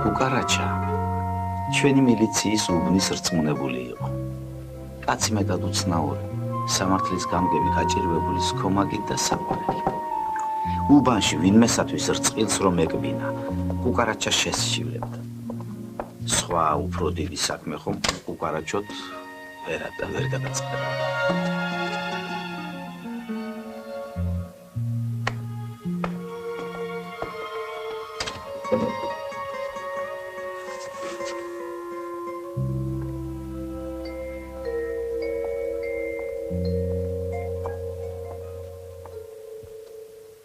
კუკარაჩა ჩვენი მილიციის უბნის რწმუნებული იყო. კაცი მეტად უცნაური, სამართლის გამგები გაჭირვებული სქომაგით და საყვარელი. უბანში ვინმესათვის რწყილს რომ ეკბინა, კუკარაჩა შესშივლებდა. სხვა უფრო დიდი საქმე ხომ კუკარაჩოთ ვერ გადაწყდებოდა.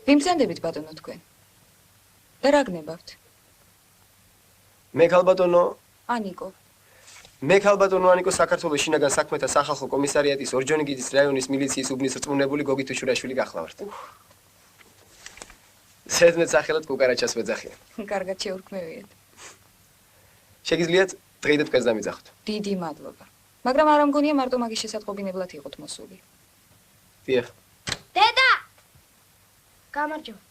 ვიმზადებით ბატონო თქვენ. და რა გნებავთ? მე ქალბატონო ანიკო. მე ქალბატონო ანიკო საქართველოს შინაგან საქმეთა სახალხო კომისარიატის ორჯონიკიძის რაიონის მილიციის უბნის რწმუნებული გოგი თუშურაშვილი გახლავართ. ზედმეტ სახელად კუკარაჩას ვეძახიან. კარგად შეურქმევიეთ. შეგიძლიათ დღეიდად თქვენს დამიძახოთ. დიდი მადლობა. მაგრამ არ ამგონია მარტო მაგის შესაწყობინებლად იყოთ მოსული. დიახ. დედა! გამარჯობა.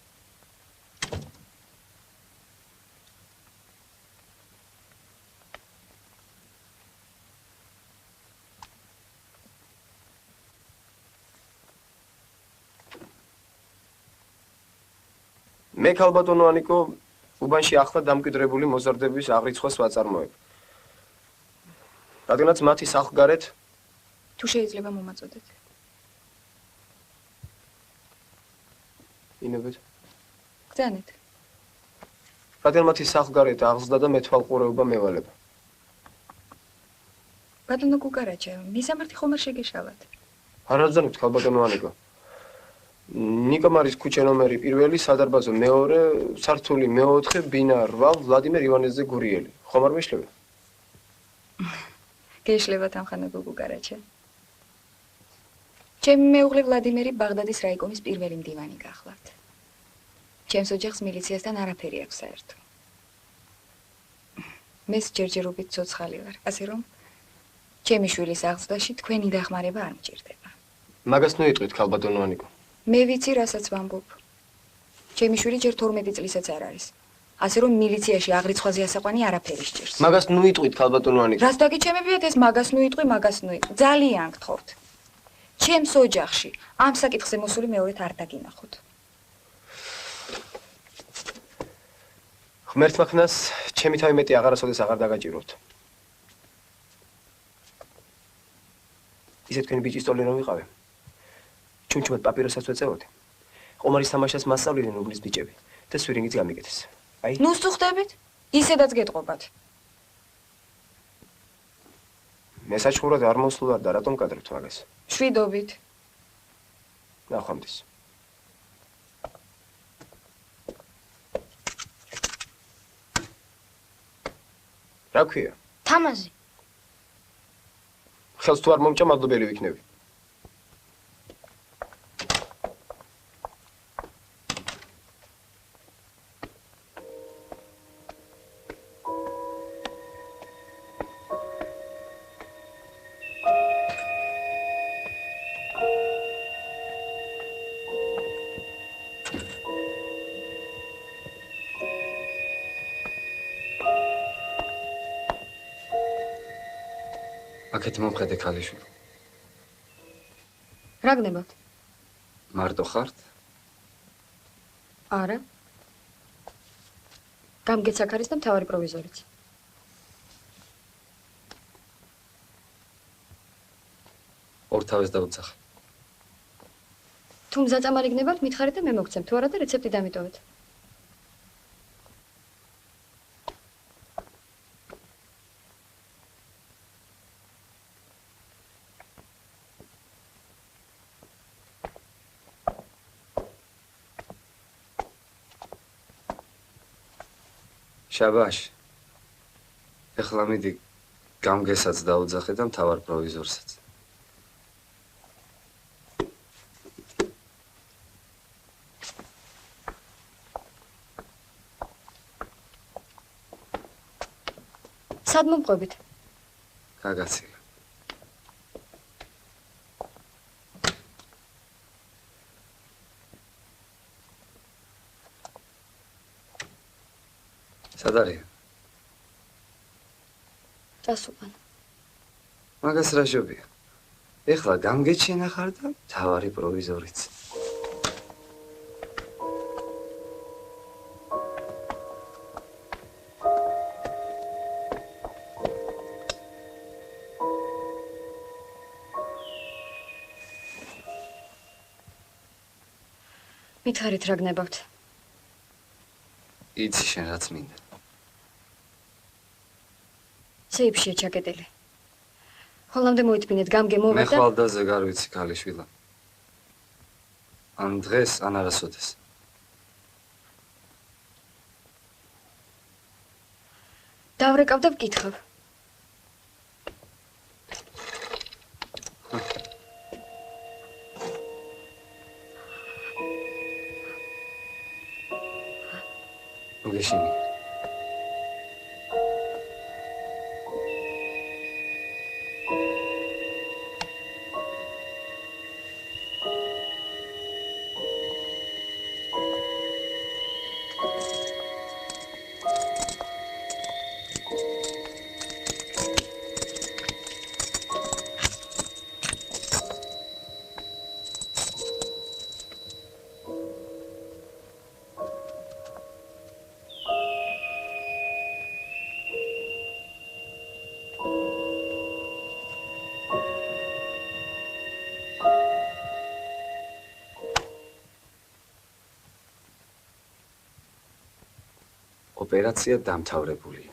მე ქალბატონო ანიკო უბანში ახლა დამკვიდრებული მოზარდების აღრიცხვას ვაწარმოებ. რადგანაც მათი სახლგარეთ თუ შეიძლება მომაწოდეთ. ინებეთ. გძანეთ. რადგან მათი სახლგარეთ აღზრდა და მეთვალყურეობა მევალება. ბატონო კუკარაჩა, მისამართი ხომ არ შეგეშალათ? არ აბრძანებთ ქალბატონო ანიკო. ნიკომარის ქუჩა ნომერი 1, სადარბაზო 2, სართული მე-4, ბინა 8, ვლადიმერ ივანეძე გურიელი. ხომ არ მეშლება? გეშლებათ ამხანაგო კუკარაჩა. ჩემი მეუღლე ვლადიმერი ბაღდადის რაიკომის პირველი მდივანი გახლავთ. ჩემს ოჯახს მილიციასთან არაფერი აქვს საერთო. მეს ჯერჯერობით ცოცხალი ვარ, ასე რომ ჩემი შვილის აღზრდაში თქვენი დახმარება არ მჭირდება. მაგას ნუ იტყვით ქალბატონო ანიკო. მე ვიცი, რასაც ვამბობ. ჩემი შვილი ჯერ 12 წლისაც არ არის. ასე რომ მილიციაში აღრიცხვაზე ასაყვანი არაფერი სჭირს. მაგას ნუ იტყვით ქალბატონო ანიკო. რას დაგიჩემებიათ ეს მაგას ნუ იტყვი, მაგას ნუ იტყვი. ძალიან გთხოვთ. ჩემს ოჯახში ამ საკითხზე მოსული მეორედ არ დაგინახოთ. ღმერთმა ხნას ჩემი თავი მეტი აღარასოდეს აღარ დაგაჭიროთ. ისე თქვენი ბიჭის ტოლი რომ ვიყავე. ჩუმჩუმად პაპიროსაც ვეწეოდი. ყომარის თამაშას მასწავლიდნენ უბნის ბიჭები და სვირინგიც გამიკეთეს. აი. ნუ სტუხდებით? ისედაც გეტყობათ. მე საჩხურად არ მოსვლარ და რატომ კადრებთ მაგას? შვიდობით. ნახვამდის. რა ქვია? თამაზი. ხელს თუ არ მომჭა მადლობელი ვიქნები. აქეთ მომხედე ქალიშვილი. რა გნებავთ? მარტო ხართ? არა. გამგეც აქ არის და მთავარი პროვიზორიც. ორ თავეს დაუძახე. თუ მზაწამალი გნებავთ, მითხარით და მე მოგცემ. თუ არა და რეცეპტი დამიტოვეთ. შაბაშ. ეხლა მიდი გამგესაც დაუძახე და მთავარ პროვიზორსაც. სად მომყვებით? გაგაცილა. სად არის? წასულან. მაგას რა ჟობია? ეხლა გამგეჩენა ხარ და თავარი პროვიზორიც. მითხარით რა გნებავთ? იცი შენ რაც მინდა. სეიფშია ჩაკეტილი. ხოლამდე მოიწმინეთ გამგე მე მოვა და ხვალდაზე გარვიცი ქალიშვილა. ან დღეს, ან არასოდეს. დავრეკავ და ვკითხავ. მოგეშინი. ოპერაცია დამთავრებულია.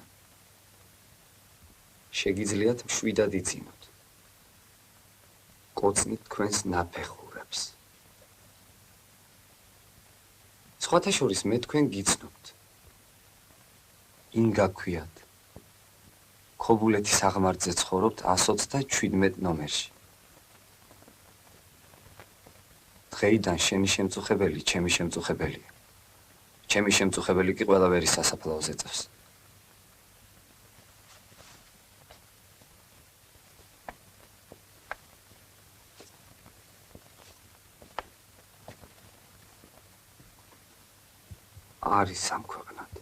შეგიძლიათ მშვიდად იცინოთ. კოცნით თქვენს ნაფეხურებს. სხვათა შორის მე თქვენ გიცნობთ. ინგა ქვიათ. ქობულეთის აღმართზე ცხოვრობთ 127 ნომერში. დღეიდან შენი შემწუხებელი ჩემი შემწუხებელია. ჩემი შემწუხებელი კი ყველავერი სასაფლაოზე წევს. არის სამქვეყნად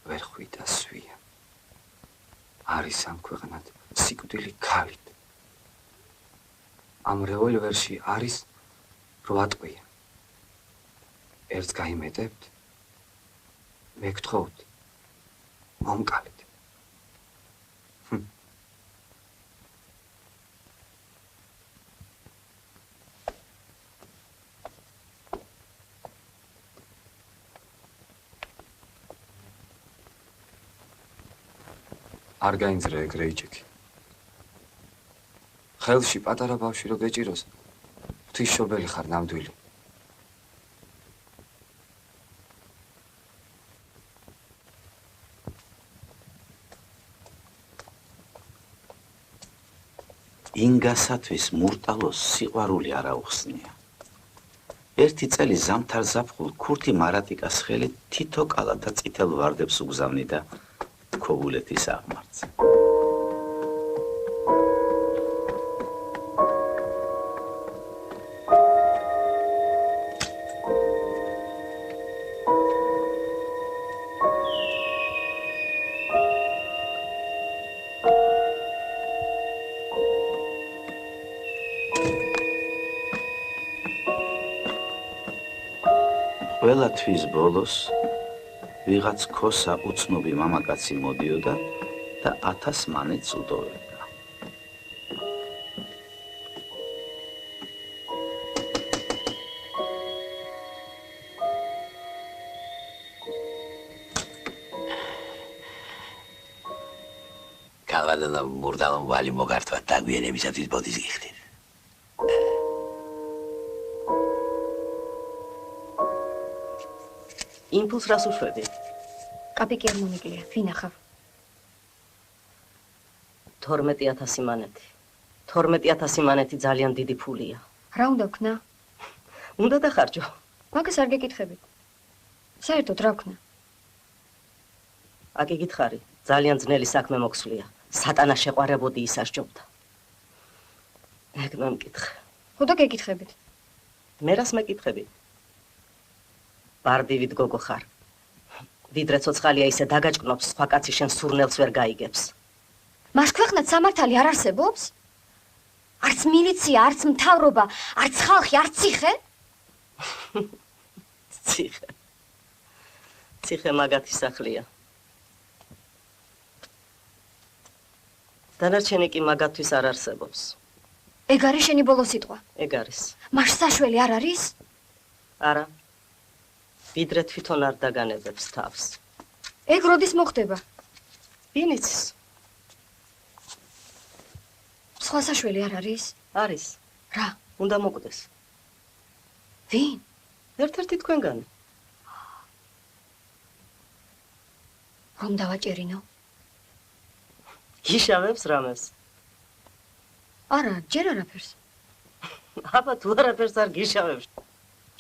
ვერ ხვიდა სვია. არის სამქვეყნად სიკვდილი ქალით. ამ რევოლვერში არის 8 ტყვია. ერთს გაიმეტებთ? მე გთხოვთ, მომკალით. არ გაინძრე ეგ რეიჯექი. ხელში პატარა ბავშვი რო გეჭიროს, ღვთისმშობელი ხარ ნამდვილი. ინგასათვის მურტალოს სიყვარული არ აუხსნია. ერთი წელი ზამთარ ზაფხულ ქურთი მარატიკას ხელით თითო კალა და წითელ ვარდებს უგზავნიდა ქობულეთის აღმართზე. ყველა თვის ბოლოს ვიღაც ქოსა უცნობი მამაკაცი მოდიოდა და 1000 მანეთს უდოვებდა. კალვადანა მურდალო ვალი მოგართვა დაგვიანებისათვის ბოდის გიხდით. იმპულს რას უშვები? კაპიკი არ მომიგლია, ვინახავ? 12000 მანეთი. 12000 მანეთი ძალიან დიდი ფულია. რა უნდა ვქნა? უნდა დახარჯო. მაგას არ გეკითხებით. საერთოდ რა ვქნა? აკი გითხარი, ძალიან ძნელი საქმე მოქსვლია. სატანა შეყვარებოდი ისასჯობდა. ეგ მომკითხე. ხო და გეკითხებით. მე რას მეკითხები? ბარდივით გოგო ხარ. ვიდრე ცოცხალია ისე დაგაჭკნობს, სხვა კაცი შენ სურნელს ვერ გაიგებს. მას ქვეყნად სამართალი არ არსებობს? არც მილიცია, არც მთავრობა, არც ხალხი, არც ციხე? ციხე მაგათი სახლია. დანარჩენი კი მაგათთვის არ არსებობს. ეგ არის შენი ბოლო სიტყვა. ეგ არის. მას საშველი არ არის? არა. ვიდრე თვითონ არ დაგანებებს თავს. ეგ როდის მოხდება? ვინიცის? სხვა საშველი არ არის? არის. რა? უნდა მოკვდეს. ვინ? ერთ-ერთი თქვენგანი. რომ დავაჭერინო? იშავებს რამეს? არა, ჯერ არაფერს. აბა თუ არაფერს არ გიშავებს.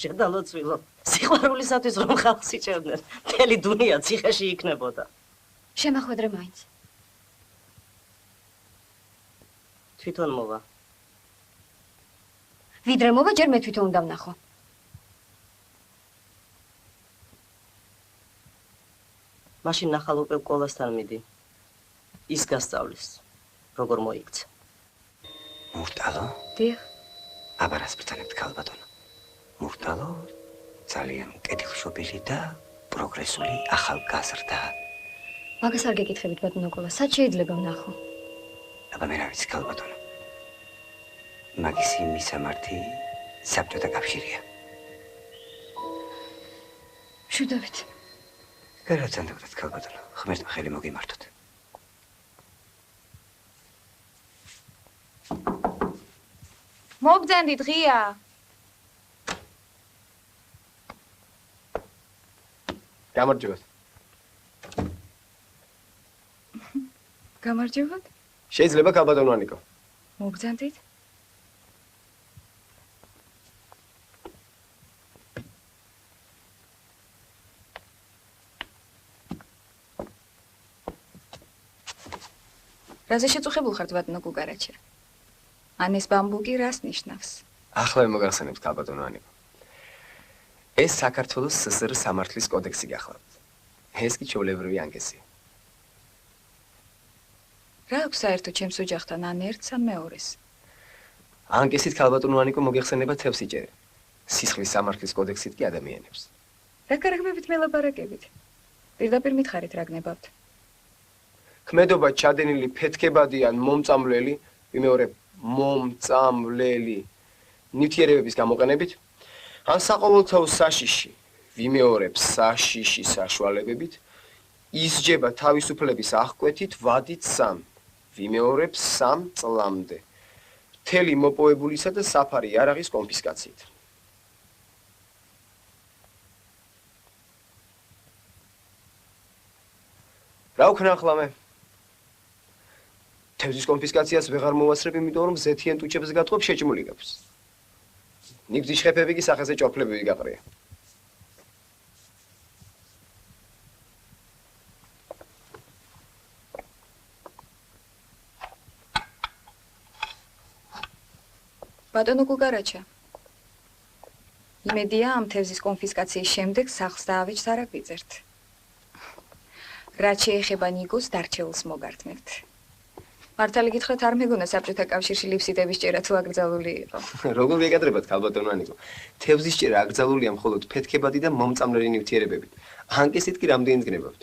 შედალოცვილო. სიყვარულისათვის რომ ხალხს იჭერდნენ, მთელი დუნია ციხეში იქნებოდა. შემახვედრე მაინც. თვითონ მოვა. ვიდრე მოვა, ჯერ მე თვითონ უნდა ვნახო. მაშინ ნახალ უკვე კოლასთან მიდი. ის გასწავლის, როგორ მოიქცა. მურტალო? დიახ. აბა რას ბრძანებთ ქალბატონო? მურტალო ძალიან კეთილშობილი და პროგრესული ახალგაზრდა. მაგას არ გეკითხებით ბატონო კოლა, სად შეიძლება ვნახო? აბა მე რა ვიცი ქალბატონო. მაგისი მისამართი საბჭოთა კავშირია. მშვიდობით. გარაცანდობთ ქალბატონო, ღმერთმა ხელი მოგიმართოთ. მოგძანდით ღია. გამარჯობათ. გამარჯობათ. შეიძლება ქალბატონო ანიკო. მოგძანდით. რაზე შეწუხებულ ხართ ბატონო გუგარაჩა? ან ეს ბამბუკი რას ნიშნავს? ახლა მოგახსენებთ ქალბატონო ანიკო. ეს საქართველოს ССР სამართლის კოდექსი გახლავთ. ეს კი ჩვეულებრივი ანგესი. რა აქვს საერთო ჩემს ოჯახთან ან ერთს ან მეორეს? ანგესით ქალბატონო ანიკო მოგეხსენება თევსიჭერე. სისხლის სამართლის კოდექსით კი ადამიანებს. რა კარგმებით მელაპარაკებით? პირდაპირ მითხარით რა გნებავთ? ქმედობა ჩადენილი ფეთქებადიან მომწამლელი, ვიმეორებ მომწამლელი ნივთიერებების გამოყენებით, ან საყოველთაო საშიში, ვიმეორებ საშიში საშუალებებით, ისჯება თავისუფლების აღკვეთით ვადით 3, ვიმეორებ 3 წლამდე. მთელი მოპოვებულისა და საფარი იარაღის კონფისკაციით. რა ვქნა ახლა მე? თევზის კონფისკაციას ვეღარ მოვასწრებ, იმიტომ რომ ზეთიან ტუჩებს გატყობ შეჭმულიკებს. ნიგზის შეფები კი სახეზე ჭოფლებები გაყრია. ბატონო გუგარაჩა. იმედია ამ თევზის კონფისკაციის შემდეგ სახლს დაავეჯს არ აგვიწერთ. რაც შეეხება ნიგოს დარჩეულს მოგართმევთ. მართალი გითხრათ არ მეგონა საბჭოთა კავშირში ლიფსიტების ჭერა თუ აკრძალული იყო. როგორ გეკადრებათ ქალბატონო ანიკო? თევზის ჭერა აკრძალულია მხოლოდ ფეთქებადი და მომწამლელი ნივთიერებებით. ანკესით კი რამდენი გნებავთ?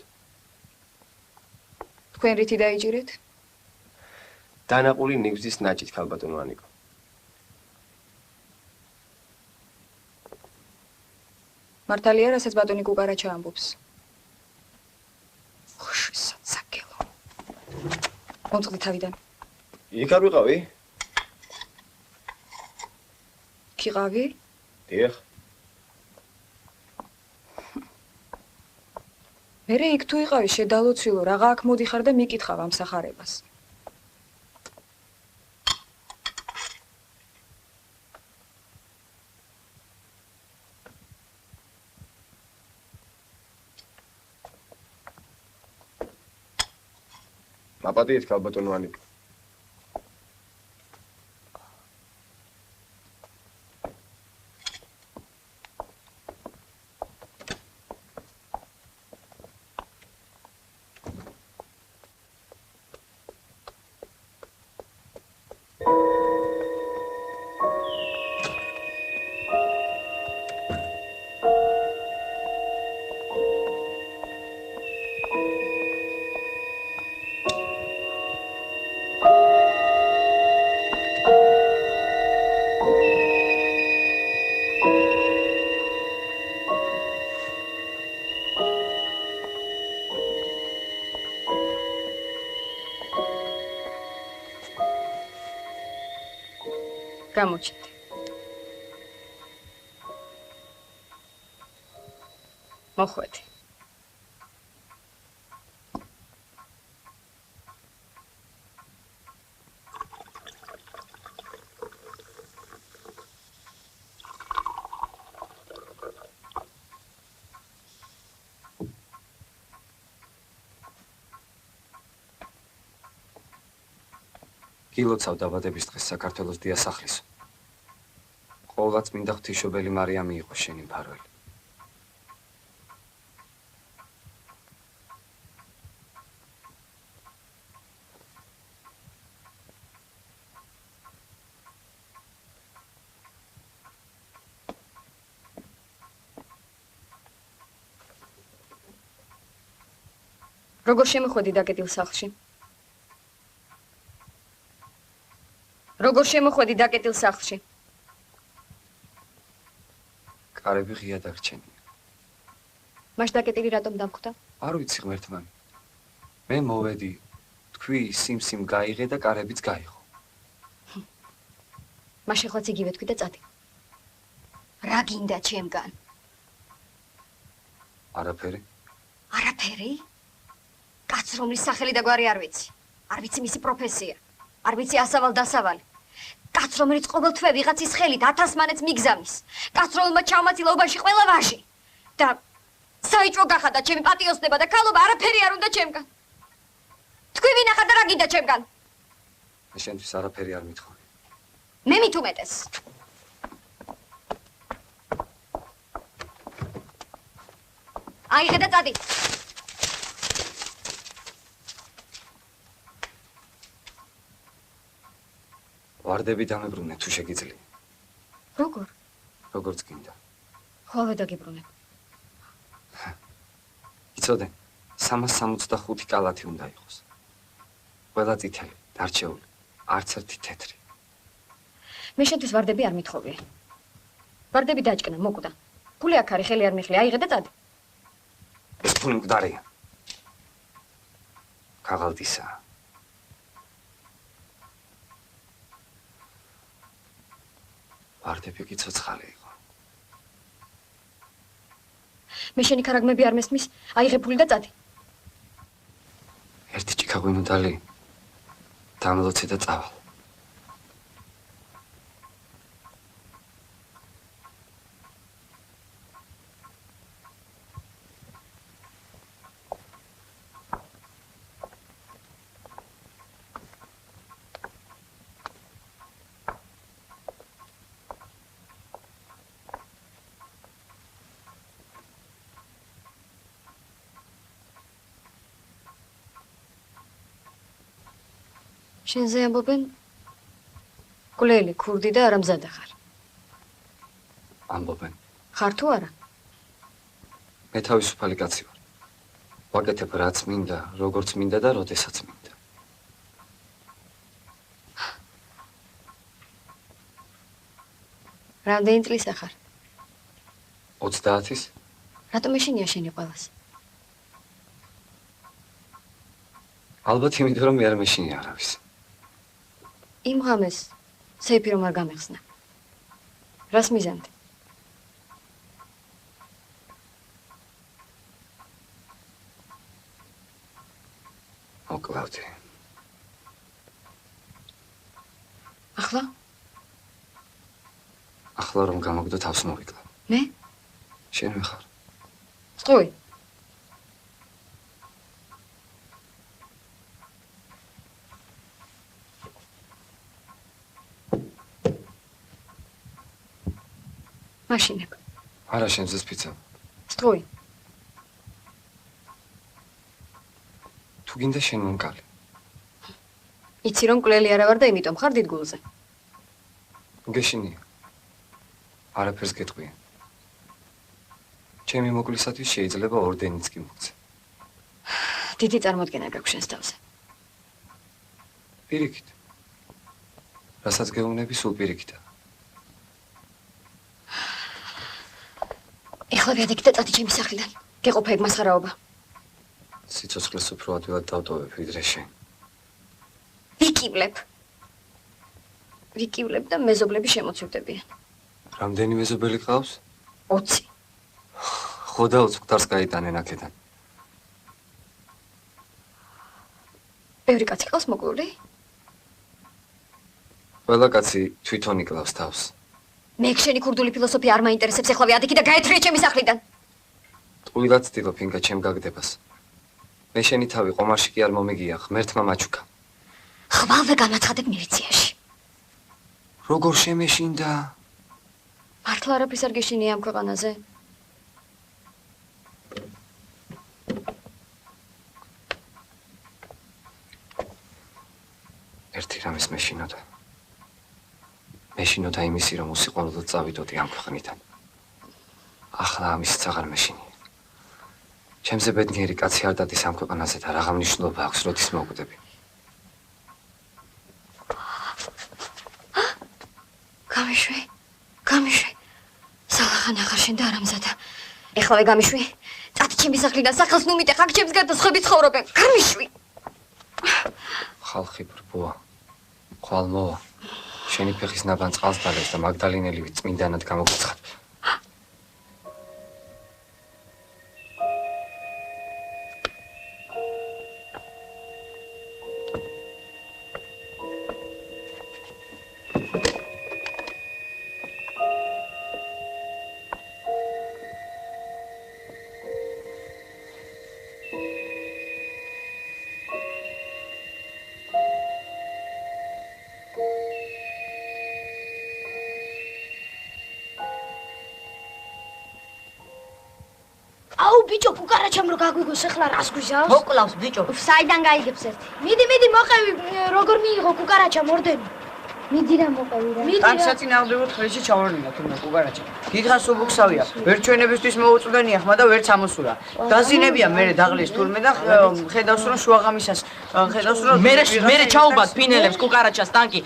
თქვენ რითი დაიჭირეთ? დანაყული ნიგზის ნაჭით ქალბატონო ანიკო. მართალია, რასაც ბატონი გუგარაჩა ამბობს. ხშსაცაკელო. მომწყდი თავიდან. იქ არ ვიყავი? ქიყავი? დიახ. მერე იქ თუ იყავი შედალოცვილო, რაღა აქ მოდიხარ და მიკითხავ ამ სახარებას. მაპატიეთ ქალბატონო ანიკო. გამოჩნდი. მოხვედი. გილოცავ დაბადების დღეს საქართველოს დიასახლისო. ყოველაც მინდა ღვთისმშობელი მარიამი იყო შენი მფარველი. როგორ შემოხვედი დაკეტილ სახლში? როგორ შემოხვედი დაკეტილ სახლში? კარები ღია დაგრჩენია. მაშ დაკეტილი რატომ დამხვდა? არ ვიცი ღმერთმანი. მე მოვედი, თქვი სიმსიმ გაიღე და კარებიც გაიღო. მაშ ეხლაც იგივე თქვი და წადი. რა გინდა ჩემგან? არაფერი? არაფერი? კაც რომლის სახელი და გვარი არ ვიცი. არ ვიცი მისი პროფესია. არ ვიცი ასავალ-დასავალი. კაც რომელიც ყოველ თვე ვიღაცის ხელით 1000 მანეთს მიგზავნის. კაც რომელმაც ჩამოაცილა უბანში ყველა ვაჟი. და საიჭრო გახადა ჩემი პატიოსნება და ქალობა არაფერი არ უნდა ჩემგან. თქვი ვინახარ და რა გინდა ჩემგან? მე შენთვის არაფერი არ მithხოვი. მე მით უმეტეს. აიღე და წადი. ვარდები დამებრუნე თუ შეგიძლია. როგორ? როგორც გინდა. ხოლმე დაგიბრუნებ. იცოდე, 365 კალათი უნდა იყოს. ყველა წითელი, დარჩეული, არც ერთი თეთრი. მე შენთვის ვარდები არ მithხოვია. ვარდები დაჭკნა, მოკვდა. ფული აქ არის, ხელი არ მიხლი, აიღე და წადი. ეს ფული მკვდარია. ქაღალდისაა. ვარდები კი ცოცხალი იყო. მე შენი ქარაგმები არ მესმის, აიღე ფული და წადი. ერთი ჭიქაღვინო დალი დამლოცე და წავალ. შენზე ამბობენ კვლელი, ქურდი და არამზადა ხარ. ამბობენ. ხარ თუ არა? მე თავისუფალი კაცი ვარ. ვაკეთებ რაც მინდა, როგორც მინდა და როდესაც მინდა. რამდენი წლისა ხარ? 30-ის? რატომ ეშინია შენი ყველას? ალბათ იმიტომ რომ მე არ მეშინია არავის. იმ ღამეს სეიფი რომ არ გამეხსნა. რას მიზანდი? მოკლავდი. ახლა? ახლა რომ გამოგდო თავს მოვიკლავ. მე? შენ ვიხარ. სწორი. მაშინებ. არა შენზე სპიცავ. სწორი. თუ გინდა შენ მომკალი. იცი რომ კვლელი არა ვარ და იმიტომ ხარ დიდგულზე. გეშინია. არაფერს გეტყვია. ჩემი მოკლისათვის შეიძლება ორდენიც კი მოგცე. დიდი წარმოდგენა გაქვს შენს თავზე. პირიქით. რასაც გეუბნები სულ პირიქითა. ეხლა ვიადექი და წადი ჩემი სახლიდან. გეყოფა ეგ მასხარაობა. სიცოცხლეს უფრო ადვილად დავტოვებ ვიდრე შენ. ვიკივლებ. ვიკივლები და მეზობლები შემოცივდებიან. რამდენი მეზობელი ყავს? 20. ხო და 20 გვთარს გაიტანენ აქედან. ბევრი კაცი ყავს მოკლული? ყველა კაცი თვითონ იკლავს თავს. მე შენი ქურდული ფილოსოფია არ მაინტერესებს, ეხლავე ადიქი და გაეთრიე ჩემი სახლიდან. ტყუილად ცდილობ ინგა ჩემ გაგდებას. მე შენი თავი ყომარში კი არ მომიგია, ღმერთმა მაჩუქა. ხვალვე განაცხადებ მილიციაში. როგორ შემეშინდა? მართლა არაფრის არ გეშინია ამ ქვეყანაზე? ერთი რამის მეშინოდა. მეშინოდა იმისი, რომ უსიყვარულოდ წავიდოდი ამ ქვეყნიდან. ახლა ამისიც აღარ მეშინია. ჩემზე ბედნიერი კაცი არ დადის ამ ქვეყანაზე და რაღა მნიშვნელობა აქვს, როდის მოვკვდები. გამიშვი. სალახან აღარ შენდა არამზადა. ეხლავე გამიშვი. წათი ჩემი სახლიდან სახელს ნუ მიტეხ, აქ ჩემს გარდა სხვები ცხოვრობენ. გამიშვი. ხალხი ბრბოა. ხვალ მოვა. შენი ფეხის ნაბან წყალს დალევს და მაგდალინელივი წმინდანად გამოგიცხად. ბიჭო, კუკარაჩამ რო გაგვიგოს ახლა რას გვიზავს? მოკლავს ბიჭო. საიდან გაიგებს ერთი? მიდი, მოყევი, როგორ მიიღო კუკარაჩამ ორდენი? მიდი რა მოყევი რა. ტანკსაწინააღმდეგო ხელში ჩავარდნა თურმე კუკარაჩა. დიდხანს უბუქსავია. ვერ ჩვენებისთვის მოუწვდენია ხმა და ვერც ამოსურა. დაზინებია მერე დაღლის თურმე და ხედავს რომ შუაღამისას ხედავს რომ მერე ჩაუბად ფინელებს კუკარაჩას ტანკი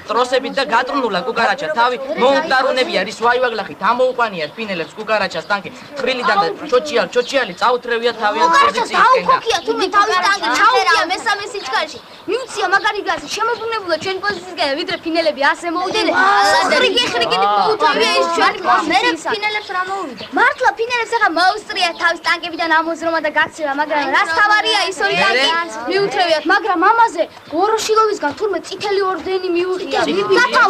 ტროსებით და გატრუნულა კუკარაჩა თავი მოუტარუნებია რის ვაივაგლახით ამოუყვანიათ ფინელებს კუკარაჩას ტანკი ხრილიდან და ჩოჩიალი წაუთრევია თავიანთ პოზიციისკენ და დაუქია თურმე თავის ტანკი ჩაუქია მესამე სიჩქარეში. მიუცია მაგარი გაზი შემოbrunებულა ჩვენ პოზიციისკენ ვიდრე ფინელები ასე მოუდნენ. სასრიგი ხრიგით მოუთავია ის ჩვენი პოზიციისა. ფინელებს რა მოუვიდა? მართლა ფინელებს ახლა მოუსწრია თავის ტანკებიდან ამოზრომა და გაქცევა, მაგრამ რას თავარია ის ორი ტანკი მიუთრევიათ, მაგრამ ამაზე ვოროშილოვისგან თურმე წითელი ორდენი მიუღია. და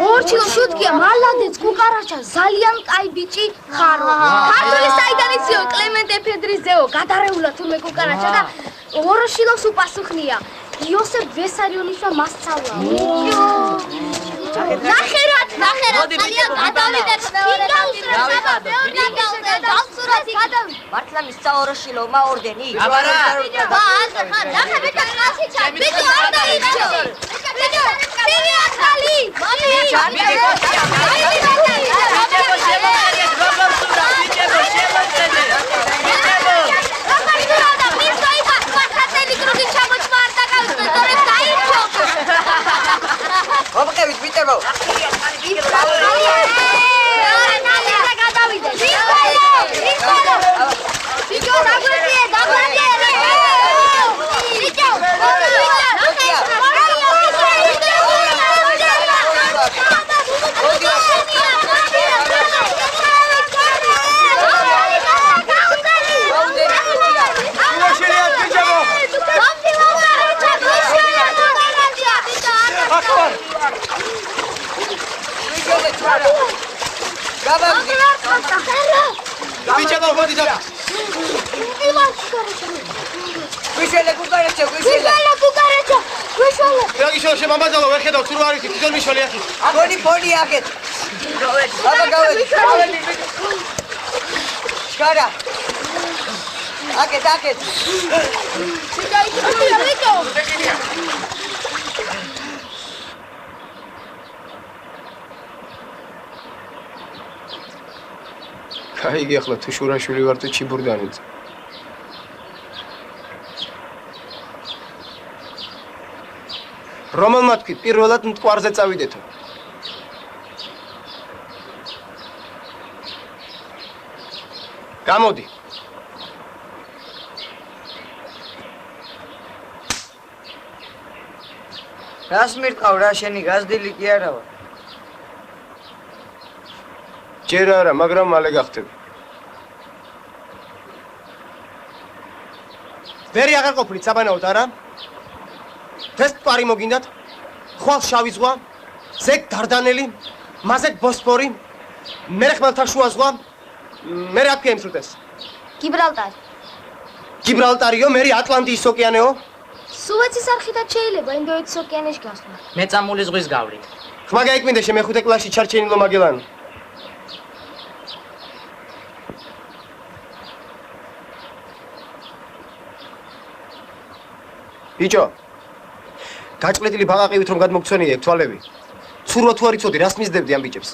ვოროშილო შუტკია მალადეც კუკარაჩა ძალიან კაი ბიჭი ხარო. ქართული საიდან იციო კლემენტ ეფედრიზეო გადარეულა თურმე კუკარაჩა და ვოროშილოს უპასუხნია. იოსებ ვესარიონიშვა მასწავლა. ნახერად, ძალიან გადავიდეთ მეორე დავიდეთ. მართლა მისცა ოროშილოვმა ორდენი? აბარა. ასე ხარ, ნახე ბიჭო ხალხი ჩარ. ბიჭო არ დაიჭო. ბიჭო, ფირი ახალი. ოპკევით ბიჭებო. ბიჭებო, მოდი და. გვიშველე კუკარაჩა. რაგიშო შემამაძალო ვერ ხედავ თუ რა არის თვითონ მიშველი ახი. ფონი აქეთ. გავედი. შკარა. აქეთ. გაიგე ახლა თუ შურაშვილი ვარ თუ ჩიბურდანიც. რომელმა თქვი პირველად მტკვარზე წავიდეთო. გამოდი. რას მირყავ რა შენი გაზრდილი კი არა ვარ. ჯერ არა, მაგრამ მალე გახდები. ვერი აღარ ყოფილით საბანაოდ არა? ეს პარი მოგინდათ? ხვალ შავი ზღვა, ზეგ დარდანელი, მაზეგ ბოსფორი, მერე ხმელთაშუა ზღვა, მერე აქ ემსრულდეს. გიბრალტარი. გიბრალტარიო, მერე ატლანტის ოკეანეო? სუეცის არხითაც შეიძლება ინდოეთის ოკეანეში გასვლა. მეწამული ზღვის გავლით. ხმა გაიკვინდა შემეხუთე კლასში ჩარჩენილო მაგელანი. ბიჭო, გაჭყლეტილი ბაყაყივით რომ გადმოგცვენია ეგ თვალები. ცურვა თუ არ იცოდი, რას მისდევდი ამ ბიჭებს?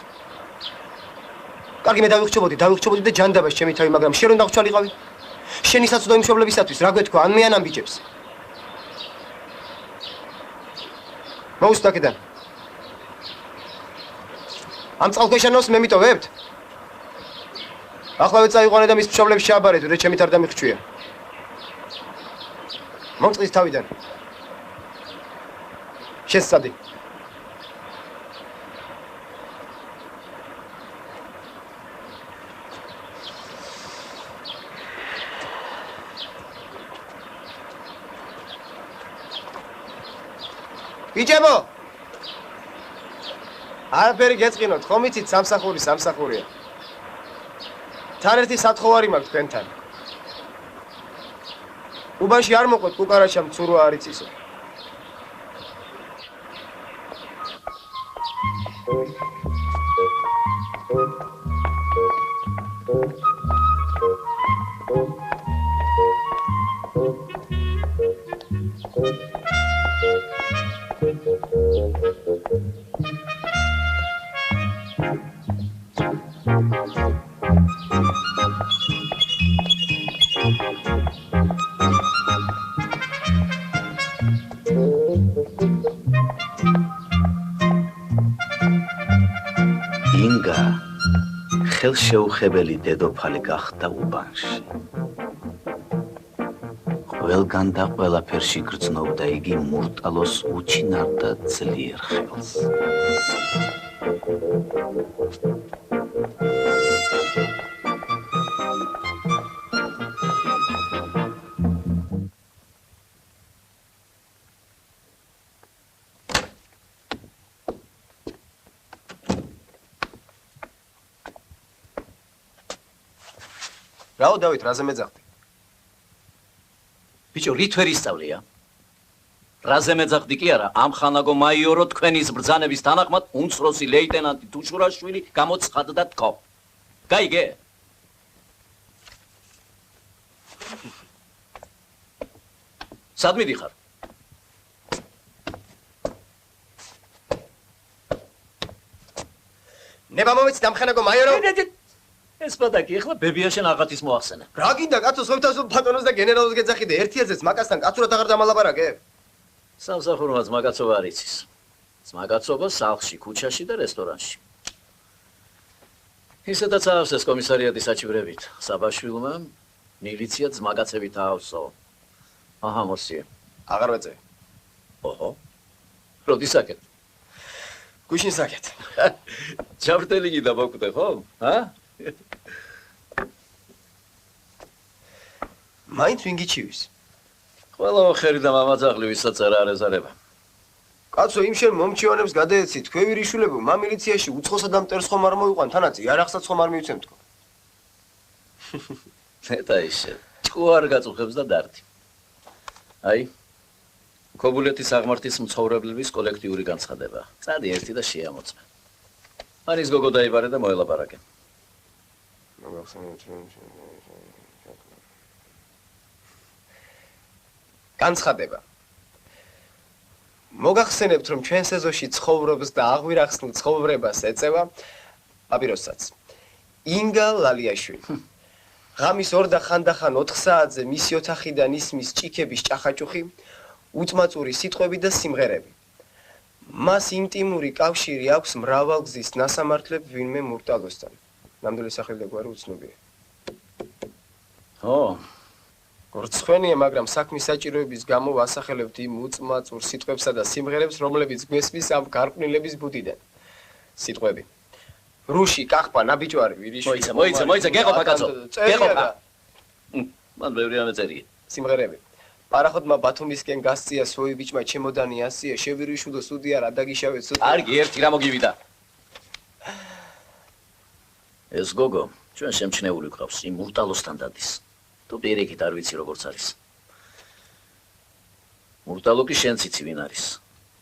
კარგი, მე დავიხჩობოდი და ჯანდაბას ჩემი თავი, მაგრამ შენ რომ დაგვრჩალიყავი? შენი საცოდო მშობლებისათვის რა გვეთქვა, ან მე ან ამ ბიჭებს? მოუსწრაფ აქედან. ამ წყალქვეშანოს მე მიტოვებთ? ახლავე წაიყვანე და მის მშობლებს შეაბარეთ, რომ ჩემით არ დამიხჩვია. მომწყდის თავიდან. შესწადი. ბიჭებო! არაფერი გეწყინოთ, ხომ იცით სამსახურია. თან ერთი სათხოვარი მაქვს თქვენთან. უბანში არ მოყვეთ კუკარაჩამ ცურვა არ იცისო. ინგა ხელშეუხებელი დედოფალი გახდა უბანში. ყველგან და ყველაფერში გრძნობდა იგი მურტალოს უჩინარ და ძლიერ ხელს. რაო დავით, რაზე მეძახდი? ბიჭო, რით ვერ ისწავლია? რაზე მეძახდი კი არა, ამ ხანაგო მაიორო თქვენის ბრძანების თანახმად უმცროსი ლეიტენანტი თუშურაშვილი გამოცხადდა თქო. გაიგე? სად მიდიხარ? ნება მომეც დამხანაგო მაიორო. ეს პატაკი ახლა ბებიაშენ აღათის მოახსენა. რა გინდა კაცო, სვევთასო ბატონოს და გენერალოს გეძახიდე, ერთიაზეც მაკასთან კაცურად აღარ დამალაპარაკე? სამსახურმა ძმაკაცობა არ იცის. ძმაკაცობა სახლში, ქუჩაში და რესტორანში. ისედაც აავს ეს კომისარიატი საჩივრებით. საბაშვილმა მილიცია ძმაკაცებით აავსო. აჰა, მოსიე. აღარ ვეწე. ოჰო. როდის აკეთ? გუშინ საკეთ. ჩავრდელი გიდა მოკვდე, ხო? ჰა? მაინც ვინ გიჩივის? ყველა ხერი და მამაძაღლი ვისაც არ ეზარება. კაცო, იმ შენ მომჩივანებს გადაეცი, თქვენი რიშულებო, მა მილიციაში უცხოსა და მტერს ხომ არ მოიყვან, თანაც იარაღსაც ხომ არ მივცემ თქო. ნეტა ისე, ჭკუ არ გაწუხებს და დარდი. აი, ქობულეთის აღმართის მცხოვრებლების კოლექტიური განცხადება. წადი ერთი და შეამოწმე. მანის გოგო დაიბარე და მოელაპარაკე. განცხადება. მოგახსენებთ, რომ ჩვენ სეზონში ცხოვრობს და აღვირახსნილ ცხოვრებას ეწევა პაპიროსსაც. ინგა ლალიაშვილი. ღამის 2 და ხანდახან 4 საათზე მისი ოთახიდან ისმის ჭიქების ჭახაჭუხი, უწმაწური სიტყვები და სიმღერები. მას ინტიმური კავშირი აქვს მრავალგზის ნასამართლებ ვინმე მურტალოსთან. ნამდვილი სახელი და გვარი უცნობია. ო, რცხვენია, მაგრამ საქმის საჭიროების გამო ვასახელებთ იმ უწმაწურ სიტყვებსა და სიმღერებს, რომლებიც გვესმის ამ გარყვნილების ბუდიდან. სიტყვები. რუში, კახპა, ნაბიჯვარი, ვირიშვილი. მოიცა, გეყოფა კაცო. გეყოფა. მან ბევრი რამე წერია. სიმღერები. პარახოდმა ბათუმისკენ გასწია სვოი ბიჭმა ჩემოდანი ასია, შევირიშულო სუდი არა დაგიშავეთ სუდი. კარგი, ერთი რა მოგივიდა. ეს გოგო, ჩვენ შემჩნეული გვყავს, იმ მურტალოსთან დადის. თუ პირიქით არ ვიცი როგორც არის. მურტალო კი შენც იცი ვინ არის,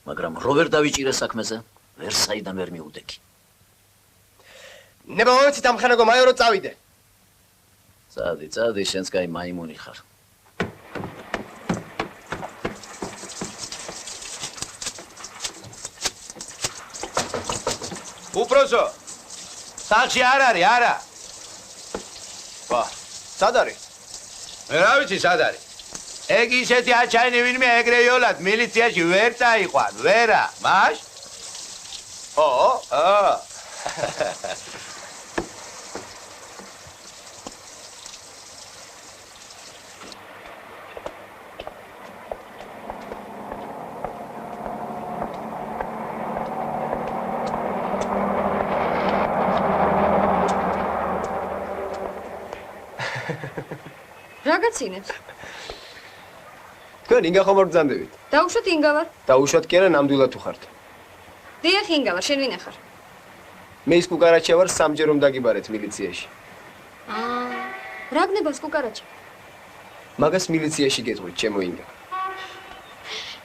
მაგრამ რო ვერ დავიჭირე საქმეზე, ვერ საიდან ვერ მიუდექი. ნება მომეცით ამ ხანაგო მაიორო წავიდე. წადი, შენც კაი მაიმუნი ხარ. უპროსო, სახში არ არის, არა. ვა, სად არის? მე რა ვიცი, სად არის. ეგ ისეთი აჩაინი ვინმე ეგრე იოლად მილიციაში ვერ წაიყვან, ვერა, მაშ? ო. რაგაცინებს? თქვენ ინგა ხომ არ ბრძანდებით? დაუშვათ ინგა ვარ. დაუშვათ კი არა, ნამდვილად უხართ. დიახ, ინგა ვარ, შენ ვინ ახარ? მე ის კუკარაჩია ვარ, სამჯერ რომ დაგიბარეთ მილიციაში. რა გნებას კუკარაჩა? მაგას მილიციაში გეტყვით, ჩემო ინგა.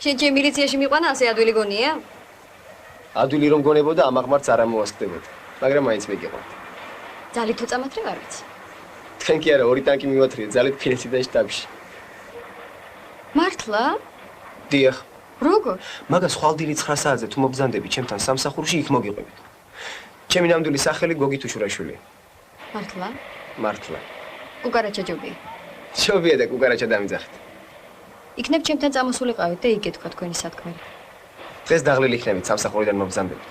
შენ ჩემ მილიციაში მიყვანა ასე ადვილი გონია? ადვილი რომ გონებოდა, ამ აღმართს არ ამოასხდებოდა, მაგრამ მაინც მეგიყვართ. ძალით თუ წამათრევ არ ვიცი. თქვენ კი არა, ორი ტანკი მივათრიე ძალით ფინეთიდან შტაბში. მართლა? დიახ. როგორ? მაგას ხვალდილი 9 საათზე თუ მობრძანდები ჩემთან სამსახურში იქ მოგიყვებით. ჩემი ნამდვილი სახელი გოგი თუშურაშვილია. მართლა? მართლა. კუკარაჩა ჯობია. ჯობია და კუკარაჩა დამიძახეთ. იქნებ ჩემთან წამოსულიყავით და იქ თქვა თქვენი სათქმელი. დღეს დაღლილი იქნებით სამსახურიდან მობრძანდებით.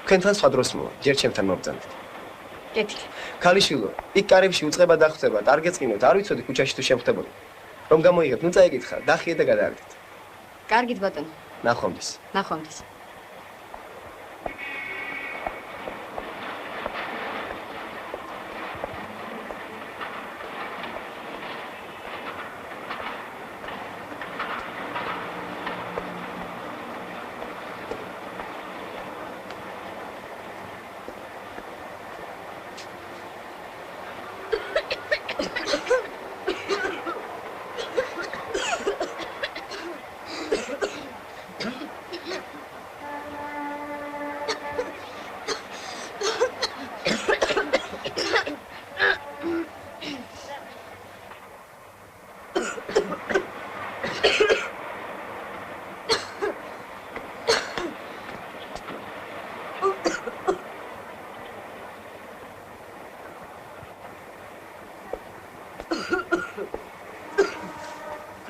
თქვენთან სხვა დროს მოვა, ჯერ ჩემთან მობრძანდეთ. კეთილი. ქალიშვილო, იქ კარებში უწყება დახწება, არ გეწყინოთ, არ ვიცოდი ქუჩაში თუ შემხდებოდი. რომ გამოიღეთ, ნუ წაიკითხა, დახიე და გადაარდით. კარგით ბატონო. ნახვამდის. ნახვამდის.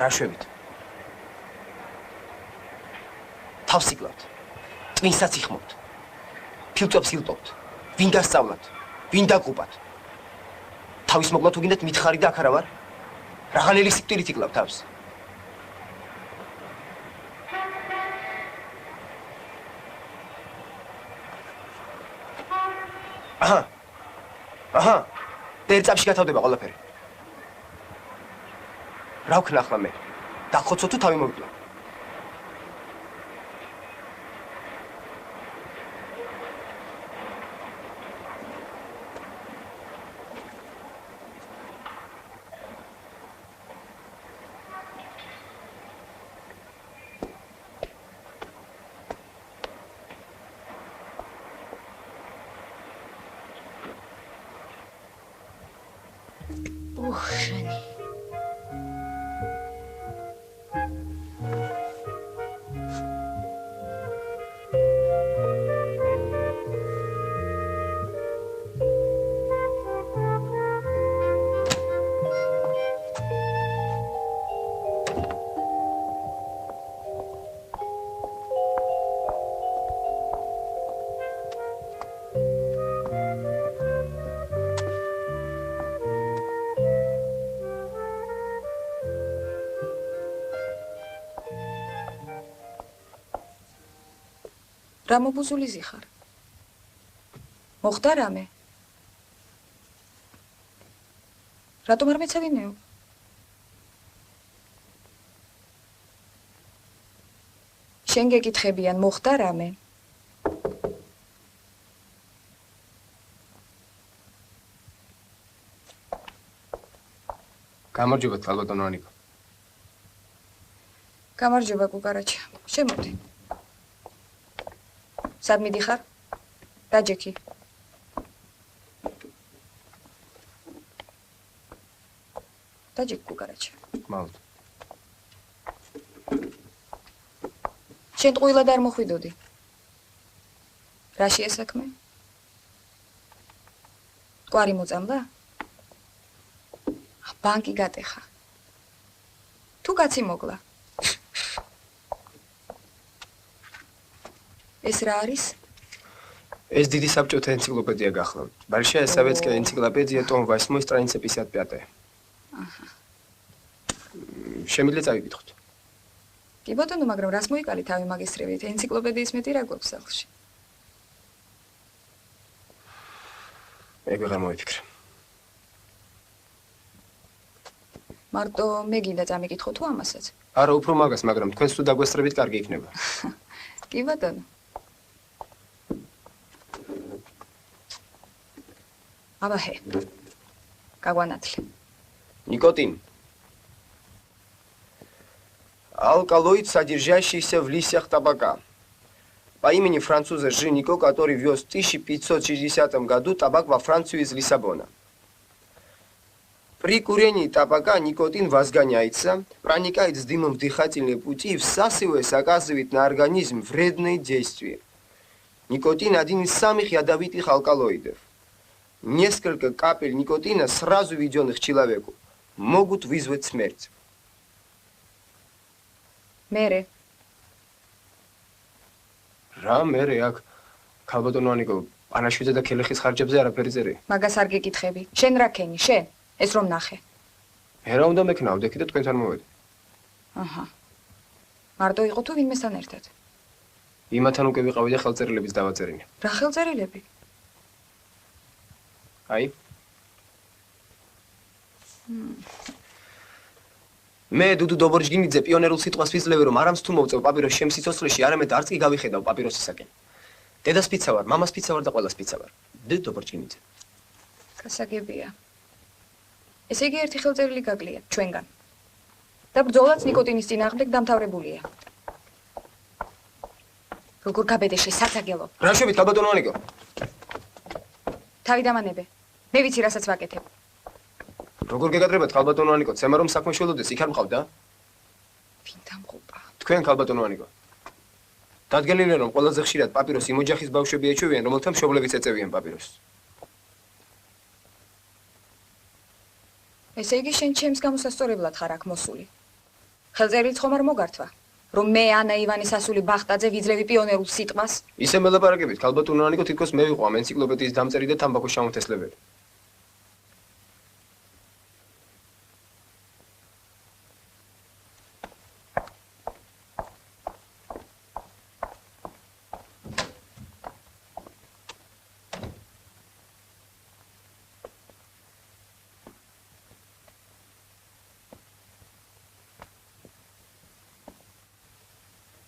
რა შვებით? თავს იკლავთ. ტვინსაც იხმობთ. ფილტვებს ილტობთ. ვინ გასწავლათ? ვინ დაგუპათ? თავის მოგლა თუ გინდათ მითხარი და აქ არა ვარ? რაღაცნაირი სიკვდილით იკლავთ თავს. აჰა. ერთ წამში გათავდება ყველაფერი. რა ვქნა ახლა მე? დახოცო თუ თავი მოვიკლა? უხშენი. რა მობუზული ზიხარ? მოხდა რამე? რატომ არ მეცადინეო? შენ გეკითხებიან, მოხდა რამე? გამარჯობა, ქალბატონო ანიკო. გამარჯობა, კუკარაჩა. შემოდი. სად მიდიხარ? დაჯექი. დაჯექი, კუკარაჩა. მალთ. შენ ტყუილად არ მოხვიდოდი. რაშია საქმე? კვარი მოწამდა? ბანკი გატეხა. თუ კაცი მოგლა. ეს რა არის? ეს დიდი საბჭოთა ენციკლოპედია გახლავთ. Большая советская энциклопедия, том 8, страница 55. აჰა. შემიძლია წავიკითხოთ. კი ბატონო, მაგრამ რას მოიკალი თავი მაგისტრებით? ენციკლოპედიის მეტი რა გვაქვს სახლში? მე ვეღარ მოვიფიქრე. მარტო მე გინდა წამიკითხო თუ ამასაც? არა, უფრო მაგას, მაგრამ თქვენს თუ დაგვესწრებით კარგი იქნება. კი ბატონო. აბაჰე. გაგვანათლე. Никотин. Алкалоид, содержащийся в листьях табака. По имени француза Жи Нико, который вез в 1560 году табак во Францию из Лиссабона. При курении табака никотин возгоняется, проникает с дымом в дыхательные пути и, всасываясь, оказывает на организм вредные действия. Никотин – один из самых ядовитых алкалоидов. Несколько капель никотина, сразу введенных человеку, могут вызвать смерть. Мере. რა მერე აქ ქალბატონო ანიკო პანაშვიდზე და ქელეხის ხარჯებზე არაფერი წერია. მაგას არ გეკითხები. შენ რა ქენი, შენ? ეს რომ ნახე. მე რა უნდა მექნავდე და თქვენთან მოვედი. აჰა. მარტო იყო თუ ვინმესთან ერთად? იმათთან უკვე ვიყავი და ხელწერილების დავაწერინე. რა ხელწერილები? აი. მე დუდუ დობორჯგინიძე პიონერულ სიტყვას ვიძლევი რომ არამც თუ მოვწევ პაპიროს შემს სიცოცხლეში, არამედ არც კი გავიხედავ პაპიროსისაკენ. დედას პიცა ვარ, მამას პიცა ვარ და ყველას პიცა ვარ. დუდუ დობორჯგინიძე. გასაგებია. ესე იგი ერთი ხელწერილი გაგლია ჩვენგან. და ბრძოლაც ნიკოტინის წინააღმდეგ დამთავრებულია. როგორ გაბედეშე საცაგელო. რა შვებით ქალბატონო ანიკო? თავი დამანებე. მე ვიცი რასაც ვაკეთებ. როგორ გეკადრებათ ქალბატონო ანიკო? ცემა რომ საქმე შველოდეს, იქ არ მყავდა? ვინ დამღუპა? თქვენ ქალბატონო ანიკო. დადგენილია რომ ყველაზე ხშირად პაპიროს იმ ოჯახის ბავშვები ეჩვევიან, რომელთა მშობლებიც ეწევიან პაპიროს. ესე იგი შენ ჩემს გამოსასწორებლად ხარ აქ მოსული. ხელწერილიც ხომ არ მოგართვა, რომ მე ანა ივანის ასული ბახტაძე ვიძლევი პიონერულ სიტყვას? ისე მელაპარაკებით ქალბატონო ანიკო, თითქოს მე ვიყო ამ ენციკლოპედიის დამწერი და თამბაქოს შემომთესლებელი.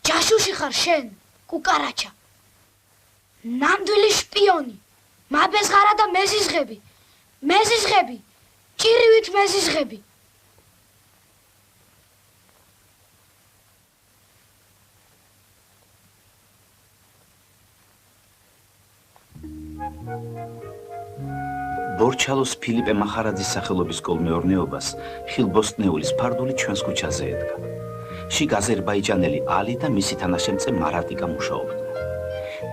ჯაშუში ხარ შენ, კუკარაჩა. ნამდვილი შპიონი. მაბეზღარა და მეზიზღები. მეზიზღები. ჭირივით მეზიზღები. ბორჩალოს ფილიპე მახარაძის სახელობის კოლმეურნეობას ხილბოსტნეულის ფარდული ჩვენს ქუჩაზე ედგა. შიგ აზერბაიჯანელი ალი და მისი თანაშემწე მარატიკა მუშაობდნენ.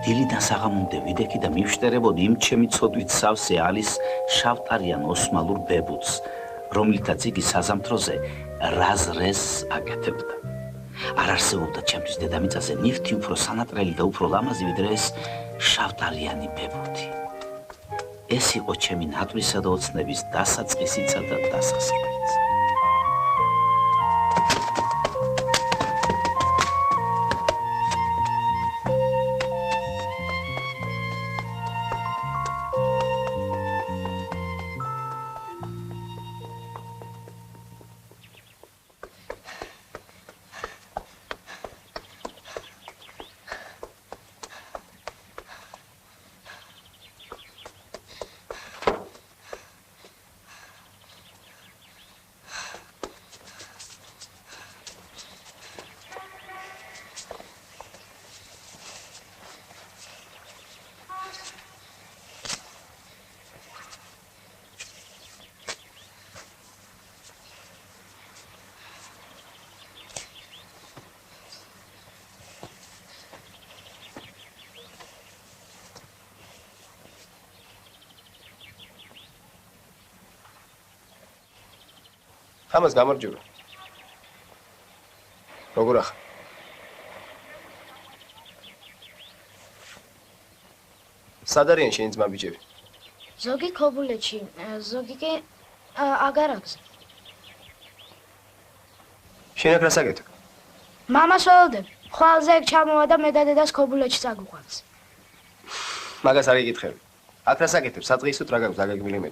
დილიდან საღამომდე ვიდექი და მივშტერებოდი იმ ჩემი ცოდვით სავსე ალის შავტარიან ოსმალურ ბებუts, რომლითაც იგი საზამთროზე რაზრეს აკეთებდა. არ არსებობდა ჩემთვის დედამიწაზე ნივთი უფრო სანატრელი და უფრო ლამაზი, ვიდრე ეს შავტარიანი ბებუთი. ეს იყო ჩემი ნატვრისა და ოცნების დასაწყისიცა და დასასრულიც. ამას გამარჯობა. როგორ ახლა? სად არიან შენი ძმა ბიჭები? ზოგი ქობულეთში, ზოგი კი აგარაკზე. შენ აქ რას აკეთებ? მამას ველოდებ. ხვალზე ეგ ჩამოვა და მე და დედას ქობულეთში წაგუყვანს. მაგას არ იკითხები. აქ რას აკეთებ? სადღეისოდ რა გაქვს დაგაგმილი მე?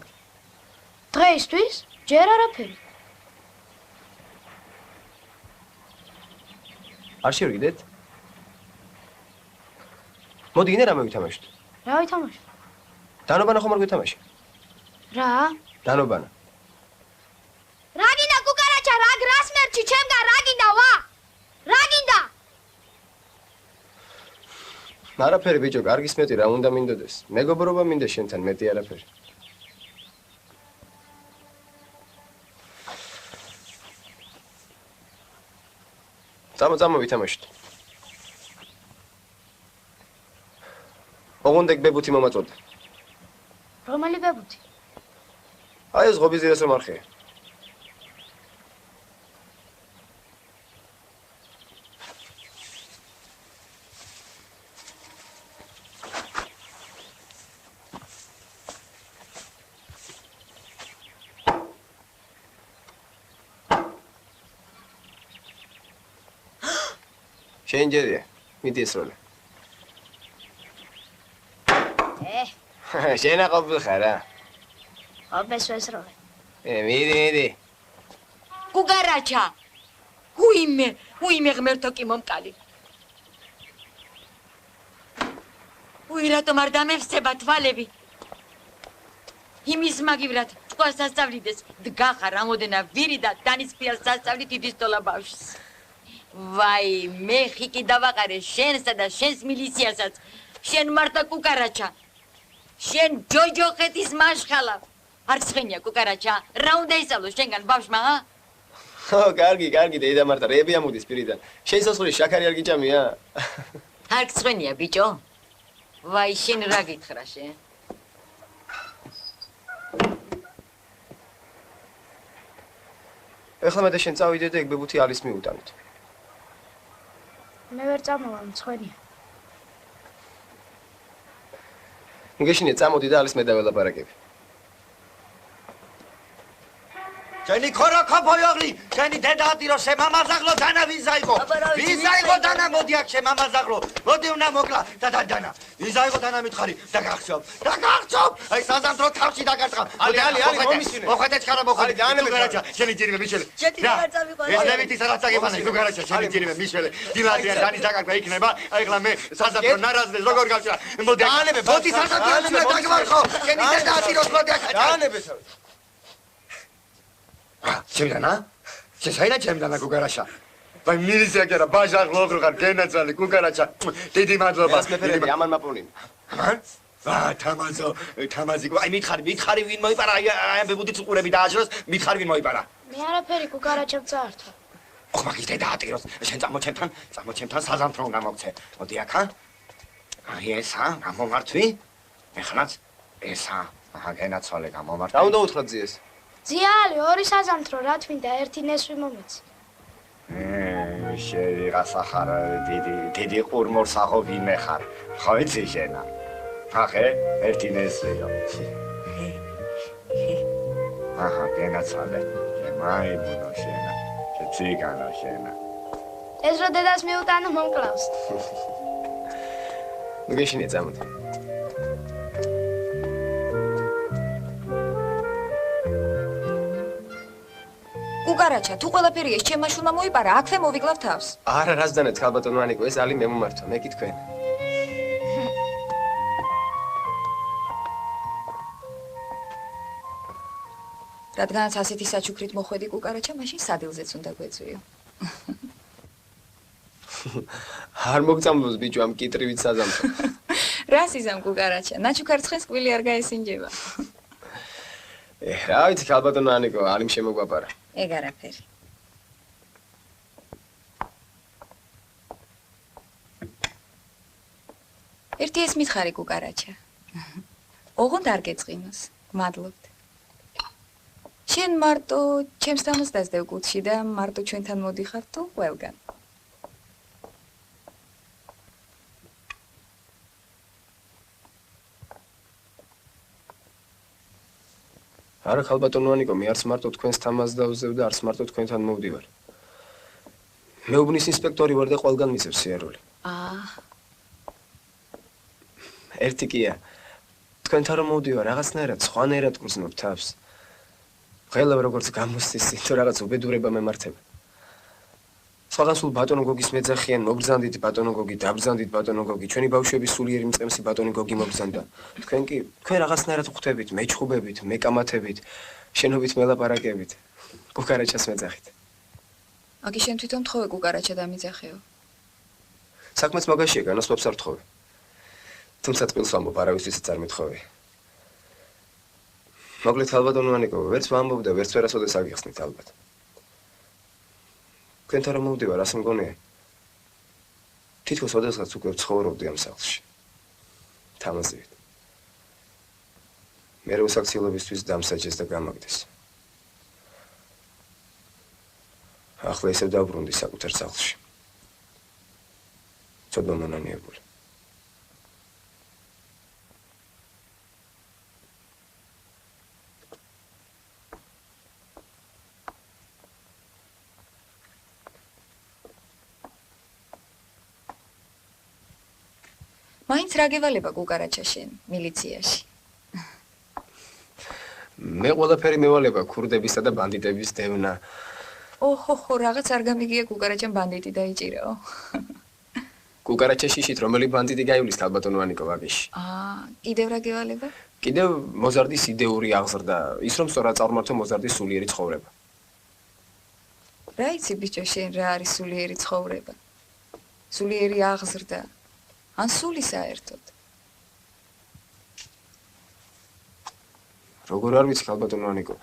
დღეისთვის? ჯერ არაფერი. არ შევიგდეთ? მოდი გინდა რამე ვითამაშოთ. რა ვითამაშო? დანობანა ხომ არ გვითამაში? რა? დანობანა. რა გინდა კუკარაჩა, რა გრასმერჩი, ჩემგან რა გინდა ვა? რა გინდა? არაფერი ბიჭო, კარგის მეტი რა უნდა მინდოდეს. მეგობრობა მინდა შენთან მეტი არაფერი. წამო ვითამაშოთ. ოღონდ ეგ ბებუთი მომაწოდე. რომელი ბებუთი? აი ეს ღობის ძირას რომ არხია. შენ ჯერია, მიდი ესროლე. შენ აყოფილ ხარ რა? ოპეს ვესროლე. მიდი. კუკარაჩა. უიმე ღმერთო კი მომკალი. რატომ არ დამევსება თვალები? იმის მაგივრად თქვას სასწავლიდეს. დგახა რამოდენა ვირი და დანიშნია სასწავლი თითისტოლა ბავშვს. ვაი, მე ხიკი დავაყარე შენსა და შენს მილიციაში. შენ მარტა კუკარაჩა. შენ ჯოჯოხეთის მაშხალა. არ ცხენია კუკარაჩა. რა უნდა ისწავლო შენგან ბავშვმა, ა? ხო, კარგი, დედა მარტა, რეები ამოდის პირიდან. შენ სასწაული შაქარი არ გიჭამია? არ ცხენია ბიჭო. ვაი, შენ რა გითხრა შენ? ეხლა მე და შენ წავიდე და ეგ ბებუთი არის მიუტანეთ. მე ვერ წამოვალ, მცხენია. მგეშინე წამოდი და არის მე დაველაპარაკები. შენი ქორა ქოფოიოღლი, შენი დედა ატირო შე მამაზაღლო დანა ვიზაიღო. ვიზაიღო დანა მოდი აქ შე მამაზაღლო. მოდი უნდა მოკლა და დანა. ვიზაიღო დანა მითხარი და გახსოვ. აი საზამთრო თავში დაგარტყა. ალი, მომისინე. მოხეთე ჩქარა მოხეთე. დაანებე გარაჩა, შენი ჯირიმე მიშელე. შეთი რა წავიყვანე. ეს ლევიტი სადაც აგებანა, გარაჩა, შენი ჯირიმე მიშელე. დილადიან დანის დაგაკრა იქნება. აი ხლა მე საზამთრო ნარაზდეს როგორ გავჭრა. მოდი დაანებე, მოდი საზამთრო უნდა დაგმარხო. შენი დედა ატირო მოდი აქ. დაანებე თავი. ჩემდანა? შესაინა ჩემდანა კუკარაჩა. ვაი მილიცია კი არა, ბაჟაღლო ოღროღარ გენაცალი კუკარაჩა. დიდი მადლობა. ეს მეფერები ამან მაპონი. ამან? თამაზი. აი მითხარი ვინ მოიპარა? აი ბებუდიც უყურები დააჯროს, მითხარი ვინ მოიპარა? მე არაფერი კუკარაჩამ წაართვა. ხო მაგის დედა ატიროს. შენ წამოჩემთან საზამთრო უნდა მოგცე. მოდი აქა. აი ესა, გამომართვი. ეხლაც ესა. აჰა, გენაცვალე გამომართვი. რა უნდა უთხრა ძიეს? ძიალი, ორი საზამთრო, რა თვინდა, ერთი ნესვი მომეც. შევიღა სახარ დიდი ყურმორსახო ვინმე ხარ. ხო იცი შენა. ახე, ერთი ნესვიო. აჰა, გენაცვალე. მაიმუნო შენა. ციგანო შენა. ეს რო დედას მიუტანა მომკლავს. მგეშინე წამოდი. კუკარაჩა, თუ ყველაფერი ეს ჩემმა შვილმა მოიპარა, აქვე მოვიკლავ თავს. არა, რასდანაც ხალბატონო ანიკო, ეს ალი მე მომართვა, მე კი თქვენ. რადგანაც ასეთი საჩუქრით მოხვედი კუკარაჩა, მაშინ სადილზეც უნდა გვეწვიო. არ მოგწამლოს ბიჭო ამ კიტრივით საზამთრო. რას იზამ კუკარაჩა? ნაჩუქარცხენს კვილი არ გაესინჯება. რა ვიცი ხალბატონო ანიკო, ალიმ შემოგვაპარა. ეგ არაფერი. ერთი ეს მითხარი კუკარაჩა. ოღონდ არ გეწყინოს. მადლობთ. შენ მარტო ჩემს თამას დასდევ კუთხში და მარტო ჩვენთან მოდიხარ თუ ყველგან. არა ხალბატონო მე არც მარტო თქვენს თამას დავზევ და არც მარტო თქვენთან მოვდივარ. მეუბნის ინსპექტორი ვარ და ყველგან მიწევ სიარული. ერთი კია. თქვენთან რომ მოვდივარ, რაღაცნაირად სხვანაირად გრძნობ თავს. ღელავ როგორც გამოსცი, თუ რაღაც უბედურება მემართება. სხვაგან სულ ბატონო გოგის მეძახიან, მოგბრძანდით ბატონო გოგი, დაბრძანდით ბატონო გოგი, ჩვენი ბავშვების სულიერი მწყემსი ბატონი გოგი მოგბრძანდა. თქვენ რაღაცნაირად ხვდებით, მეჩხუბებით, მეკამათებით, შენობით მელაპარაკებით, კუკარაჩას მეძახით. აგი შენ თვითონ თხოვე კუკარაჩა დამიძახეო. საქმეც მაგაშია, განასხვავებს არ თხოვე. თუმცა წყვილს ვამბობ, არავისთვისაც არ მეთხოვე. მოკლედ ხალბატონო ვერც ვამბობ და ვერც ვერასოდეს აგიხსნით ალბათ. თქვენთან რომ მოვდივარ, ასე მგონია. თითქოს ოდესღაც უკვე ვცხოვრობდი ამ სახლში. თამაზივით. მე უსაქციელებისთვის დამსაჯეს და გამაგდეს. ახლა ისევ დავბრუნდი საკუთარ სახლში. ცოტა მონანიებული. მაინც რა გევალება კუკარაჩა შენ მილიციაში? მე ყველაფერი მევალება ქურდებისა და ბანდიტების დევნა. ოჰო, რაღაც არ გამიგია კუკარაჩამ ბანდიტი დაიჭირაო. კუკარაჩა შიშით რომელი ბანდიტი გაივლის ხალბატონო ვაგიში? კიდევ რა გევალება? კიდევ მოზარდის იდეური აღზრდა, ის რომ სწორად წარმართო მოზარდის სულიერი ცხოვრება. რა იცი ბიჭო შენ რა არის სულიერი ცხოვრება? სულიერი აღზრდა. ან სული საერთოდ. როგორ არ ვიცი ხალბატონო ანიკო.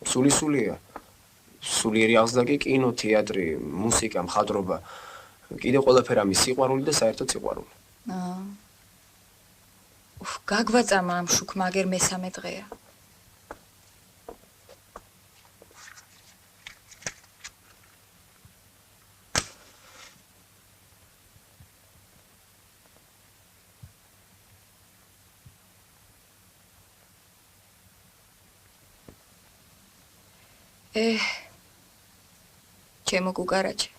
სულია. სულიერი აღზრდა კი კინო, თეატრი, მუსიკა, მხატვრობა. კიდე ყველაფერი ამის სიყვარული და საერთოდ სიყვარული. გაგვაწამა ამ შუქმა აგერ მესამე დღეა. ჩემო კუკარაჩა.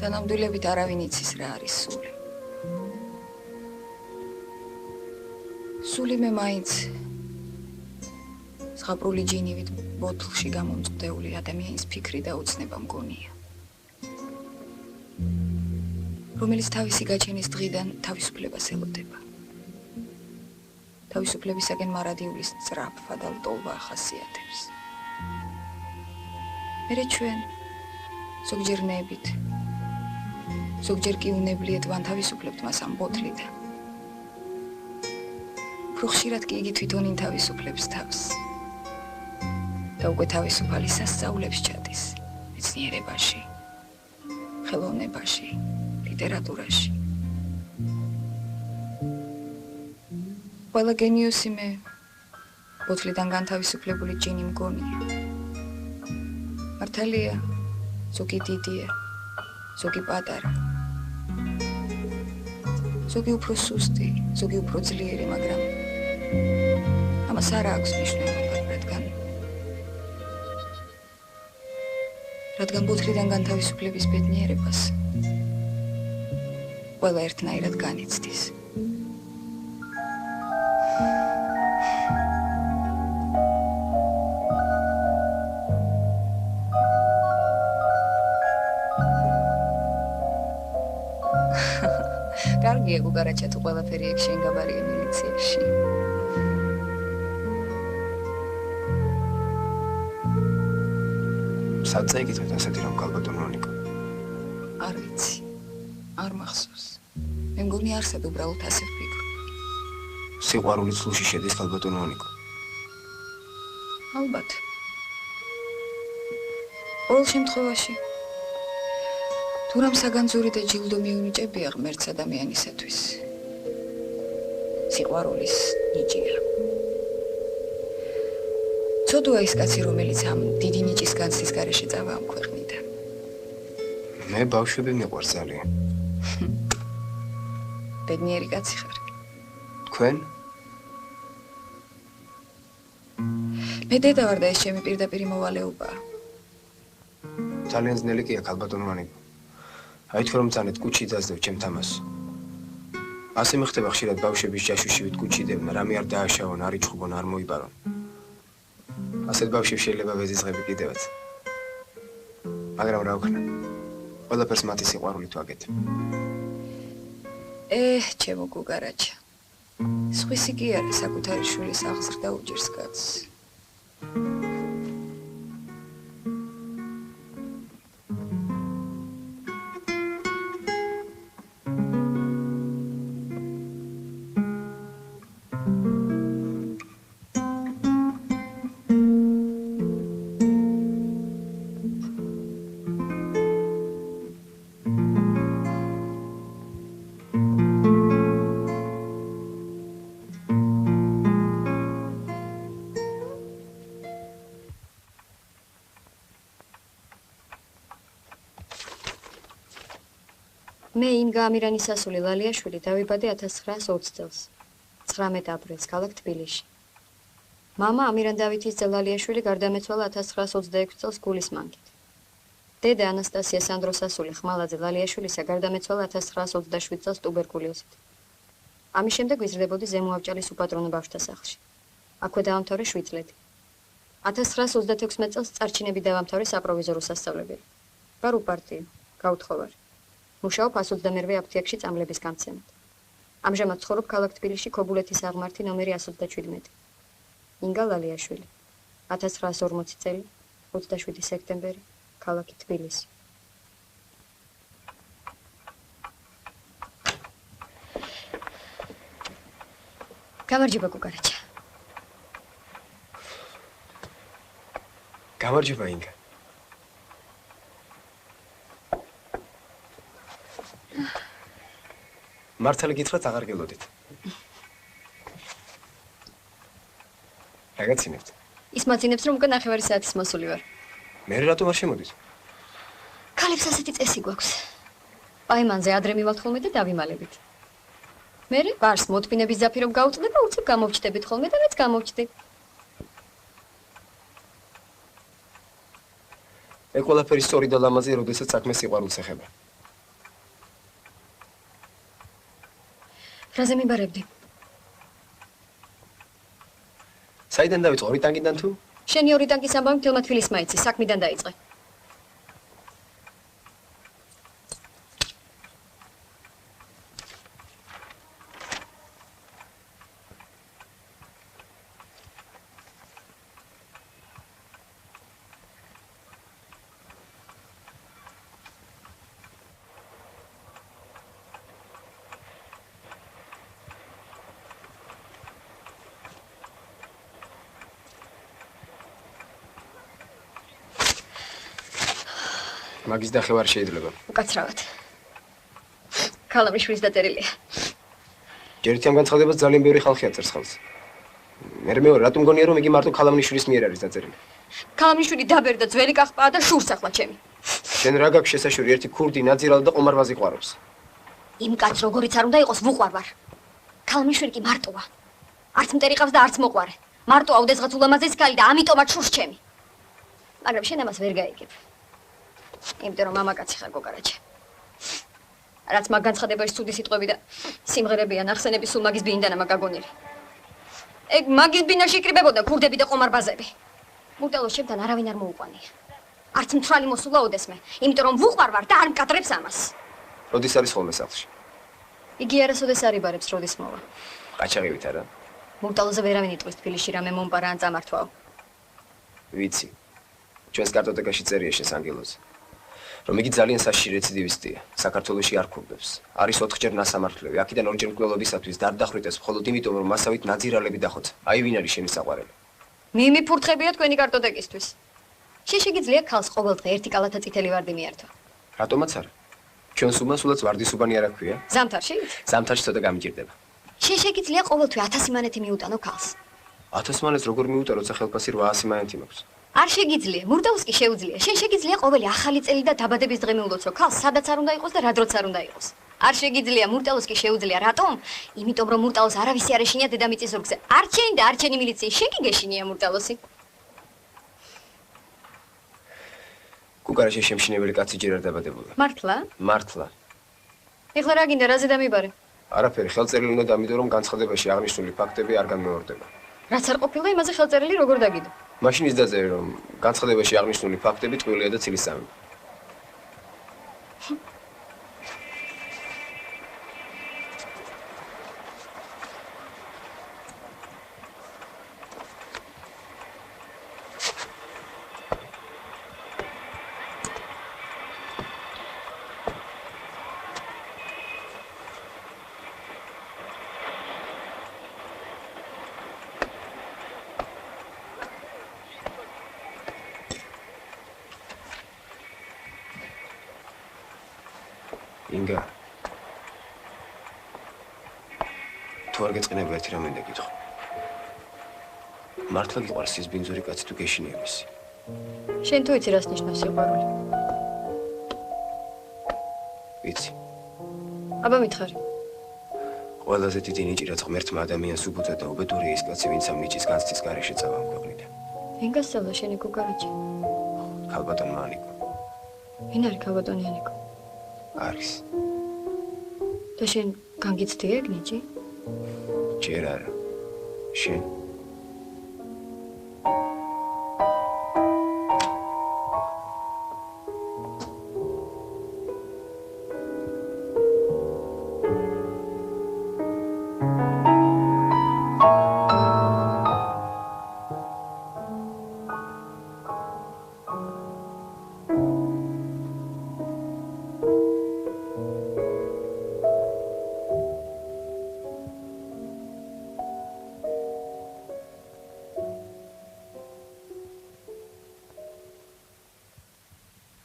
თანამდებობით არავინ იცის რა არის სული. სული მე მაინც ზღაპრული ჯინივით ბოთლში გამომწყდეული ადამიანის ფიქრი და უცნება მგონია. რომელიც თავისი გაჩენის დღიდან თავისუფლებას ელოდება. თავისუფლებისაგან მარადიulis სწრაფად და ლტოლვა ახასიათებს. მერე ჩვენ ზოგჯერ ნებით, ზოგჯერ კი უნებლიეთ ვანთავისუფლებთ მას ამ ბოთლიდან. უფრო ხშირად კი იგი თვითონ ინთავისუფლებს თავს. და უკვე თავისუფალი სასწაულებს ჩადის მეცნიერებაში, ხელოვნებაში. ლიტერატურაში. ყველა გენიოსი მე ბოთლიდან განთავისუფლებული ჯინი მგონია. მართალია, ზოგი დიდია, ზოგი პატარა. ზოგი უფრო სუსტი, ზოგი უფრო ძლიერი, მაგრამ ამას არ აქვს მნიშვნელობა, რადგან ბოთლიდან განთავისუფლების ბედნიერებას ყველა ერთნაირად განიცდის. კარგია კუკარაჩა თუ ყველაფერი ეგ შენ გაბარია მილიციაში. სადაც ეკითხეთ ასეთი რომ ხალბატონო ანიკო. არ ვიცი. არ მახსოვს. მე მგონი არსად უბრალოდ ასე ვფიქრობ. სიყვარული ცლუში შედის ხალბატონო ანიკო. ალბათ. ყოველ შემთხვევაში თუ თუ რამ საგანძური და ჯილდო მიუნიჭებია ღმერთს ადამიანისათვის. სიყვარულის ნიჭია. ცოდუა ის კაცი, რომელიც ამ დიდი ნიჭის განცდის გარეშე წავა ამ ქვეყნიდან. მე ბავშვები მიყვარს ძალიან. ბედნიერი კაცი ხარ. თქვენ? მე დედა ვარ და ეს ჩემი პირდაპირი მოვალეობაა. ძალიან ძნელი კი აქ ალბათონო მანიკო. აი თქვენ რომ წანეთ კუჩი დაძდევ ჩემ თამას. ასე მეხდება ხშირად ბავშვების ჯაშუშივით კუჩიდებნა, რამე არ დააშავონ, არ იჩხუბონ, არ მოიპარონ. ასეთ ბავშვებს შეიძლება ვეზიძღები კიდევაც. მაგრამ რა ვქნა? ყველაფერს მათი სიყვარულით ვაკეთებ. ჩემო გუგარაჩა. სხვისი კი არა საკუთარი შვილის აღზრდა უჭირს კაცს. მე ინგა ამირანისასული ლალიაშვილი დავიბადე 1920 წელს 19 აპრილს ქალაქ თბილისში. მამა ამირან დავითის ძე ლალიაშვილი გარდამეცვალა 1926 წელს გულის მანქით. დედა ანასტასია სანდროსასული ხმალაძე ლალიაშვილისა გარდამეცვალა 1927 წელს ტუბერკულოზით. ამის შემდეგ ვიზრდებოდი ზემო ავჭალის უპატრონო ბავშვთა სახლში. აქვე დაამთავრე 7 წლები. 1936 წელს წარჩინები დავამთავრე საპროვიზორო სასწავლებელი. ვარ უპარტიო, გაუთხოვარი. მუშაობ 121 აფთიაქში წამლების გამცემად. ამჟამად ცხოვრობ ქალაქ თბილისში ქობულეთის აღმართი ნომერი 117. ინგა ლალიაშვილი. 1940 წელი, 27 სექტემბერი, ქალაქი თბილისი. გამარჯობა გუგარაჩა. გამარჯობა ინგა. მართალი გითხრათ აღარ გელოდით. რაგაცინებთ? ის მაცინებს რომ უკვე 9 საათის მოსული ვარ. მე რატომ არ შემოდით? ქალებს ასეთი წესი გვაქვს. პაიმანზე ადრე მივალთ ხოლმე და დავიმალებით. მერე ვარს მოთმინების ზაფი რომ გაუწნე და უცებ გამოვჩდებით ხოლმე და მეც გამოვჩდი. ეს ყველაფერი სწორი და ლამაზი, როდესაც საქმე სიყვარულს ეხება. რაზე მიბარებდი? საიდან დავიწყო? ორი ტანგიდან თუ? შენი ორი ტანგის ამბავი მთელმა თბილისმა იცის, საქმიდან დაიწყე. მაგის დახევა არ შეიძლება. უკაცრავად. ქალამიშვილის დაწერილია. ჯერით ამ განცხადებას ძალიან ბევრი ხალხი აწერს ხელს. მეორე რატომ გონია რომ იგი მარტო ქალამიშვილის მიერ არის დაწერილი? ქალამიშვილი დაბერდა ძველი კახპაა და შურს ახლა ჩემი. შენ რა გაქვს შესაშვარი ერთი ქურდი ნაძირალ და ყომარბაზი ყვარობს. იმ კაცს როგორიც არ უნდა იყოს ვუყვარვარ. ქალამიშვილი კი მარტოა. არც მტერი ყავს და არც მოყვარე. მარტოა უდესღაც ულამაზეს ქალი და ამიტომაც შურს ჩემი. მაგრამ შენ ამას ვერ გაიგებ. იმიტომ რომ მამაკაცი ხარ გოგარაჩა. რაც მაგ განცხადებაში ცუდი სიტყვები და სიმღერებია ნახსენები სულ მაგის ბინდანა მაგაგონილი. ეგ მაგის ბინაში იკრიბებოდა ქურდები და ყომარბაზები. მუტელო შემთან არავინ არ მოუყვანია. არც მთვრალი მოსულა ოდესმე, იმიტომ რომ ვუყვარვარ და არ მკადრებს ამას. როდის არის ხოლმე სახლში? იგი არასოდეს არ იბარებს, როდის მოვა. ყაჩაღივით არა? მუტელოზე ვერავინ იტყვის თბილისში რამე მომპარა ან წამართვაო. ვიცი. ჩვენს კარტოტეკაში წერია შენს ანგელოზე. რომ იგი ძალიან სასში რეციდივისტია, საქართველოში არ ქურდებს. არის 4-ჯერ ნასამართლები, აქედან 2-ჯერ მკვლელობისათვის დარდახრიტეს მხოლოდ იმიტომ, რომ მასავით ნაძირალები დახოცა. აი ვინ არის შენი საყვარელი? მიმიფურთხებია თქვენი კარტოტეკისთვის. შეგიძლია ქალს ყოველდღე ერთი კალათა წითელი ვარდი მიართვა. რატომაც არა? ჩვენს უმასულაც ვარდისუბანი არ აქვია. ზამთარში? ზამთარში ცოტა გამიჭირდება. შენ შეგიძლია ყოველთვე 1000 მანეთი მიუტანო ქალს. 1000 მანეთს როგორ მიუტა, როცა ხელფასი 800 მანეთი მაქვს? არ შეგიძლია, მურდაოს კი შეუძლია. შენ შეგიძლია ყოველი ახალი წელი და დაბადების დღე მიულოცო ქალს, სადაც არ უნდა იყოს და რა დროც არ უნდა იყოს. არ შეგიძლია, მურტალოს კი შეუძლია. რატომ? იმიტომ რომ მურტალოს არავისი არ ეშინია დედამიწის ორგზე. არჩენი და არჩენი მილიცია. შენ კი გეშინია მურტალოსი. კუკარაჩის შემშინებელი კაცი ჯერ არ დაბადებულა. მართლა? მართლა. ეხლა რა გინდა, რაზე დამიბარე? არაფერი, ხელწერილი უნდა დამიდო, რომ განცხადებაში აღნიშნული ფაქტები არ განმეორდება. რაც არ ყოფილა, იმაზე ხელწერილი როგორ დაგიდო? მაშინ ის დაწერე, რომ განცხადებაში აღნიშნული ფაქტები ტყუილია და ცილისწამი. ინგა თუ არ გეწყინება ერთი რამე დაგითხრა. მართლა გიყვარს ის ბინძური კაცი თუ გეშინია მისი? შენ თუ იცი რას ნიშნავს სიყვარული? ვიცი. აბა მითხარი. ყველაზე დიდი ნიჭი რაც ღმერთმა ადამიანს უბუძა და უბედურია ის კაცი, ვინც ამ ნიჭის განცდის გარეშე წავა ამ ქვეყნიდან. ვინ გასწავლა შენი კუკარაჩი? ქალბატონმა ანიკო. ვინ არის ქალბატონი ანიკო? არის. და შენ განგიცდია ეგ ნიჭი? ჯერ არა. შენ?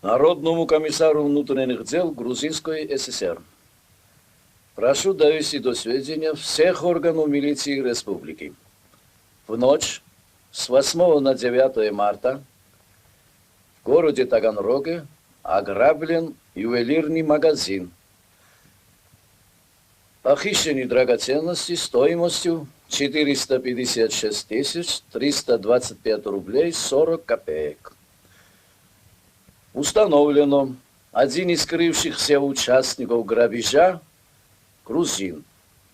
Народному комиссару внутренних дел Грузинской ССР. Прошу довести до сведения всех органов милиции республики. В ночь с 8 на 9 марта в городе Таганроге ограблен ювелирный магазин. Похищены драгоценности стоимостью 456 325 рублей 40 копеек. Установлено, один из скрывшихся участников грабежа – грузин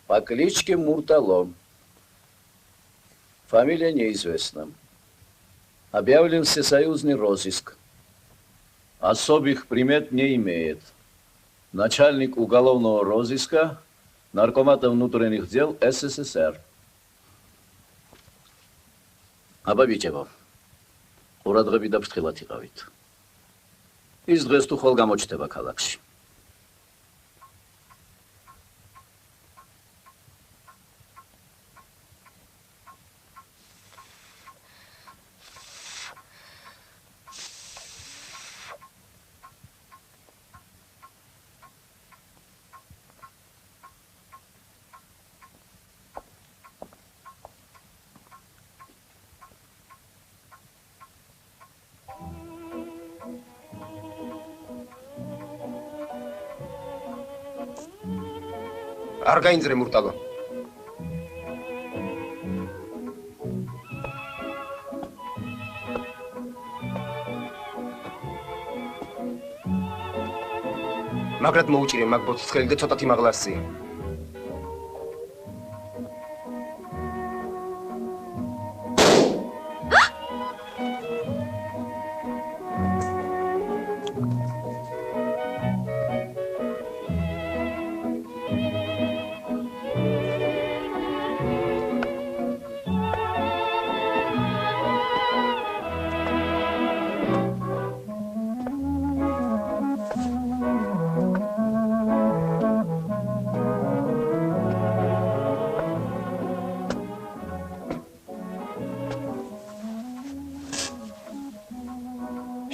по кличке Муртало. Фамилия неизвестна. Объявлен всесоюзный розыск. Особых примет не имеет. Начальник уголовного розыска Наркомата внутренних дел СССР. Абабичева. Урадღები და ფრთხილად იყავით. ის დღეს თუ ხვალ გამოჩნდება ქალაქში. არ გაინძრე მურტალო. მაგრად მოუჭირე მაგ ბოთლს და ცოტათი მაღლასია.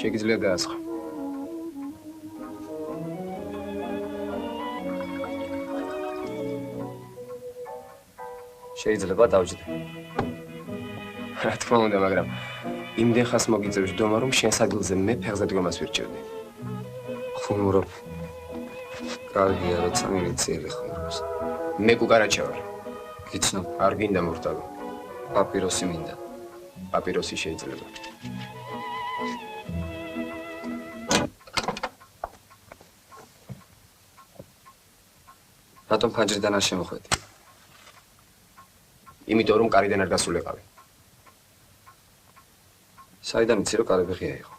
შეგიძლია გააცხო. შეიძლება დავჯდე. რა თქმა უნდა, მაგრამ იმდენ ხანს მოგიწევს ჯდომა, რომ შენს ადგილზე მე ფეხზე დგომას ვირჩევდი. ხუმრობ. კარგია, როცა მილიციელი ხუმრობს. მე კუკარაჩა ვარ. გიცნობ, არ გინდა მურტალო. პაპიროსი მინდა. პაპიროსი შეიძლება. რატომ ფანჯრიდან არ შემოხვედი? იმიტომ რომ კარიდან არ გასულიყავი. საიდან იცი რომ კარები ღია იყო?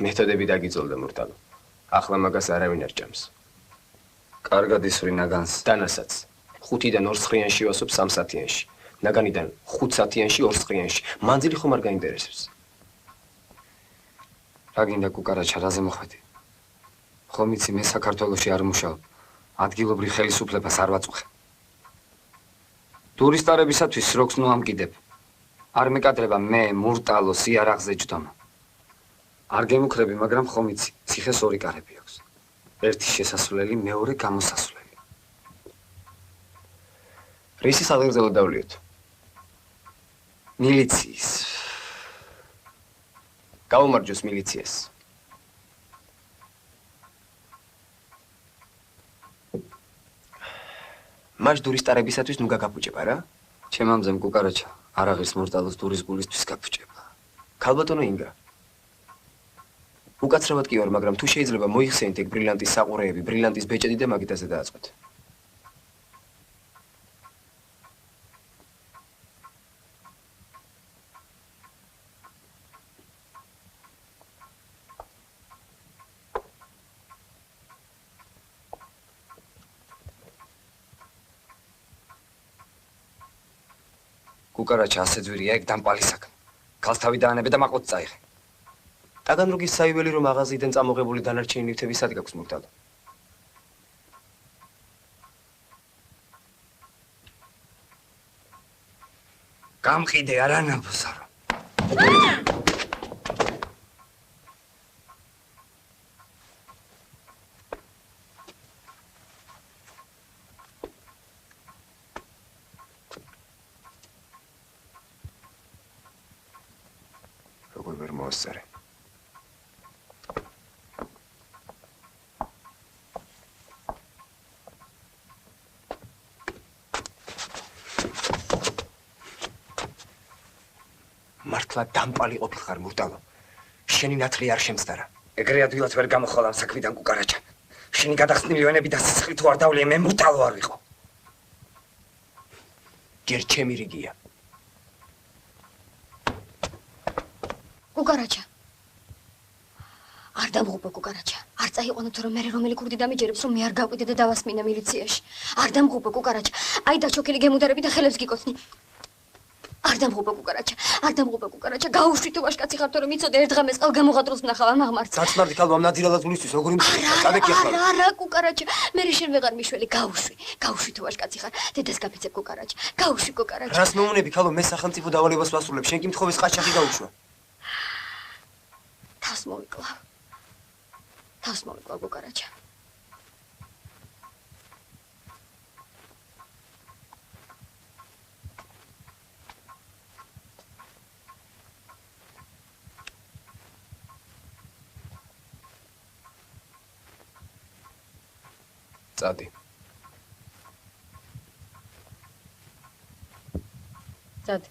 მეთოდები დაგიწოლდა მურტალო. ახლა მაგას არავინ არ ჭამს. კარგად ისვრი ნაგანს. დანასაც 5-დან 2 სხრიანში ვასობ 3 საათიანში. ნაგანიდან 5 საათიანში 2 სხრიანში. მანძილი ხომ არ გაინტერესებს. რა გინდა კუკარაჩა, რაზე მოხვედი? ხომ იცი მე საქართველოში არ მუშაობ. ადგილობრივ ხელისუფლებას არ ვაწუხებ. ტურისტარებისათვის როქს ნუ ამკიდებ. არ მეკადრება მე მურტალო სიარაღზე ჯდომა. არ გემუქრები, მაგრამ ხომ იცი, ციხეს 2 კარები აქვს. ერთი შესასვლელი, მეორე გამოსასვლელი. რისი სადგურზე დავლიოთ? მილიციის. გაუმარჯოს მილიციას. მას ტურისტარებისათვის ნუ გაგაფუჭება რა? ჩემამზემ კუკარაჩა, არ აღირს მურტალოს ტურის გულისთვის გაფუჭება. ქალბატონო ინგა. უკაცრავად კი ვარ, მაგრამ თუ შეიძლება მოიხსენით ეგ ბრილიანტის საყურეები, ბრილიანტის ბეჭედი და მაგიტაზე დააწყვეთ. კუკარაჩა ასე ძვირია ეგ დამპალი საქმე. ქალს თავი დაანებე და მაყოთ წაიღე. ტაგანროგის საიველი რომ მაღაზიიდან წამოღებული დანარჩენი ნივთები სად გაქვს მურტალო? გამყიდე არანაბოსარო. როგორ ვერ მოასწარე? მართლა დამპალი ყოფილხარ მურტალო. შენი ნათლი არ შემცდარა. ეგრე ადგილად ვერ გამოხვალ ამ საქმიდან კუკარაჩა. შენი გადახსნილი ვენები და სისხლი თუ არ დავლია, მე მურტალო არ ვიყო. ჯერ ჩემი რიგია. კუკარაჩა. არ დამღუპო კუკარაჩა. არ წაიყვანოთ რომ მე რომელი ქურდი დამიჯერებს რომ მე არ გავყიდე და დავასმინე მილიციაში. არ დამღუპო კუკარაჩა. აი და ჩოქილი გემუდარები და ხელებს გიკოცნი. არ დამღუპო კუკარაჩა. არ დამღუპო კუკარაჩა. გაუშვი თუ ვაშკაცი ხარ თუ რომ იცოდე ერთ ღამეს ყალ გამოღადროს ვნახავ ამ აღმართს. საცნარდი ქალბა ნადირალად გულისთვის როგორი მშვენია. წადეკი ახლა. არა კუკარაჩა. მე შენ ვეღარ მიშველი. გაუშვი. გაუშვი თუ ვაშკაცი ხარ. დედას გაფიცებ კუკარაჩა. გაუშვი კუკარაჩა. რას მეუნები ქალო, მე სახელმწიფო დავალებას ვასრულებ. შენ კითხვის ყაჩაღი გაუშვა. თავს მოვიკლავ. თავს მოვიკლავ კუკარაჩა. წადი. წადი.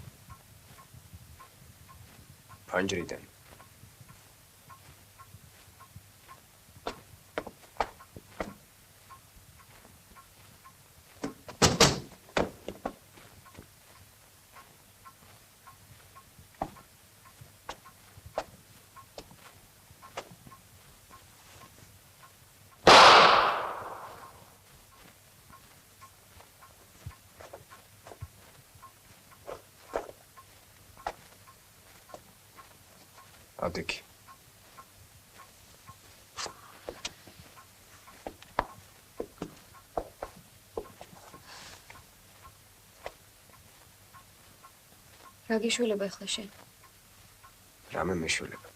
ფანჯრიდან. ადექი. რა გიშვილება ახლა შენ? რამე მეშველება.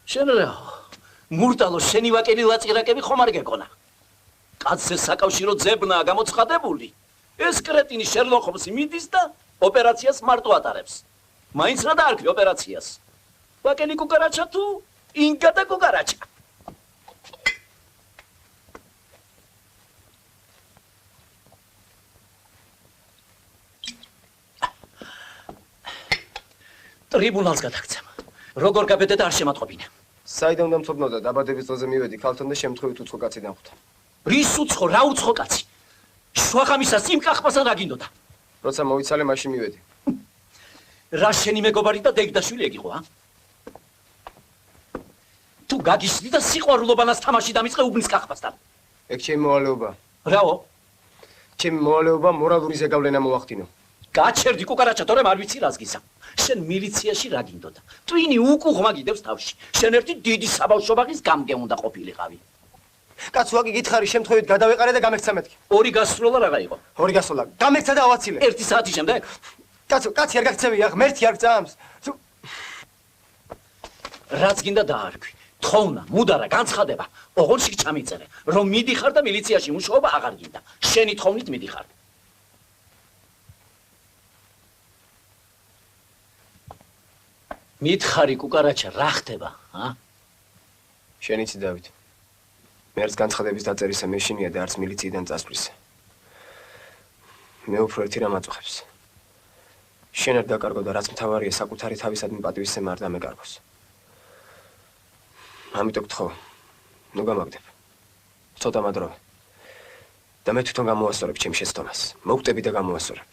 შენ რა მურტალო შენი ვაკელი ლაწირაკები ხომ არ გეკონა? კაცზე საკავშირო ძებნაა გამოცხადებული. ეს კრეტინი შერლოკ ჰომსი მიდის და ოპერაციას მარტო ატარებს. მაინც რა დაარქვი ოპერაციას? ვაკელი კუკარაჩა თუ ინგა და კუკარაჩა? ტრიბუნალს გადაგცემ. როგორ გაბედეთ არ შემატყობინა. საიდან უნდა მწოდნოდა დაბადების დღეზე მივედი ქალთან და შემთხვევით უცხო კაცი დამხვდა. რის უცხო, რა უცხო კაცი? შვაღამისას იმ კახბასთან რა გინდოდა? როცა მოიცალე მაშინ მივედი. რა შენი მეგობარი და დეგდაშვილი ეგ იყო, ა? თუ გაგიშდი და სიყვარულობანას თამაში დამიწყე უბნის კახბასთან. ეგ ჩემი მოვალეობა. რაო? ჩემი მოვალეობა მორალური ზეგავლენა მოახდინო. გაჩერდი კუკარაჩა, თორემ არ ვიცი რას გიზამ. შენ მილიციაში რა გინდოდა? ტვინი უკუღმა გიდევს თავში. შენ ერთი დიდი საბავშვო ბაღის გამგე უნდა ყოფილიყავი. კაცო, აქ გითხარი, შემთხვევით გადავეყარე და გამექცა მეთქი. ორი გასროლა რა იყო? ორი გასროლა. გამექცა და ავაცილე. 1 საათის შემდეგ. კაცო, კაცი არ გაქცევი, ახ მერთი არ გწამს. რაც გინდა დაარქვი. თხოვნა, მუდარა, განცხადება, ოღონდ ჩამიწერე, რომ მიდიხარ და მილიციაში მუშაობა აღარ გინდა. შენი თხოვნით მიდიხარ. მითხარი კუკარაჩა, რა ხდება, ა? შენ იცი დავით. მე არც განცხადების დაწერისა მეშინია და არც მილიციიდან წასვლისა. მე უფრო ერთი რამ აწუხებს. შენ არ დაკარგო და რაც მთავარია საკუთარი თავისადმი პატივისცემა არ დამეკარგოს. ამიტომ გთხოვ, ნუ გამაგდებ. ცოტა მადროვე. და მე თვითონ გამოვასწორებ ჩემ შეცდომას. მოვკვდები და გამოვასწორებ.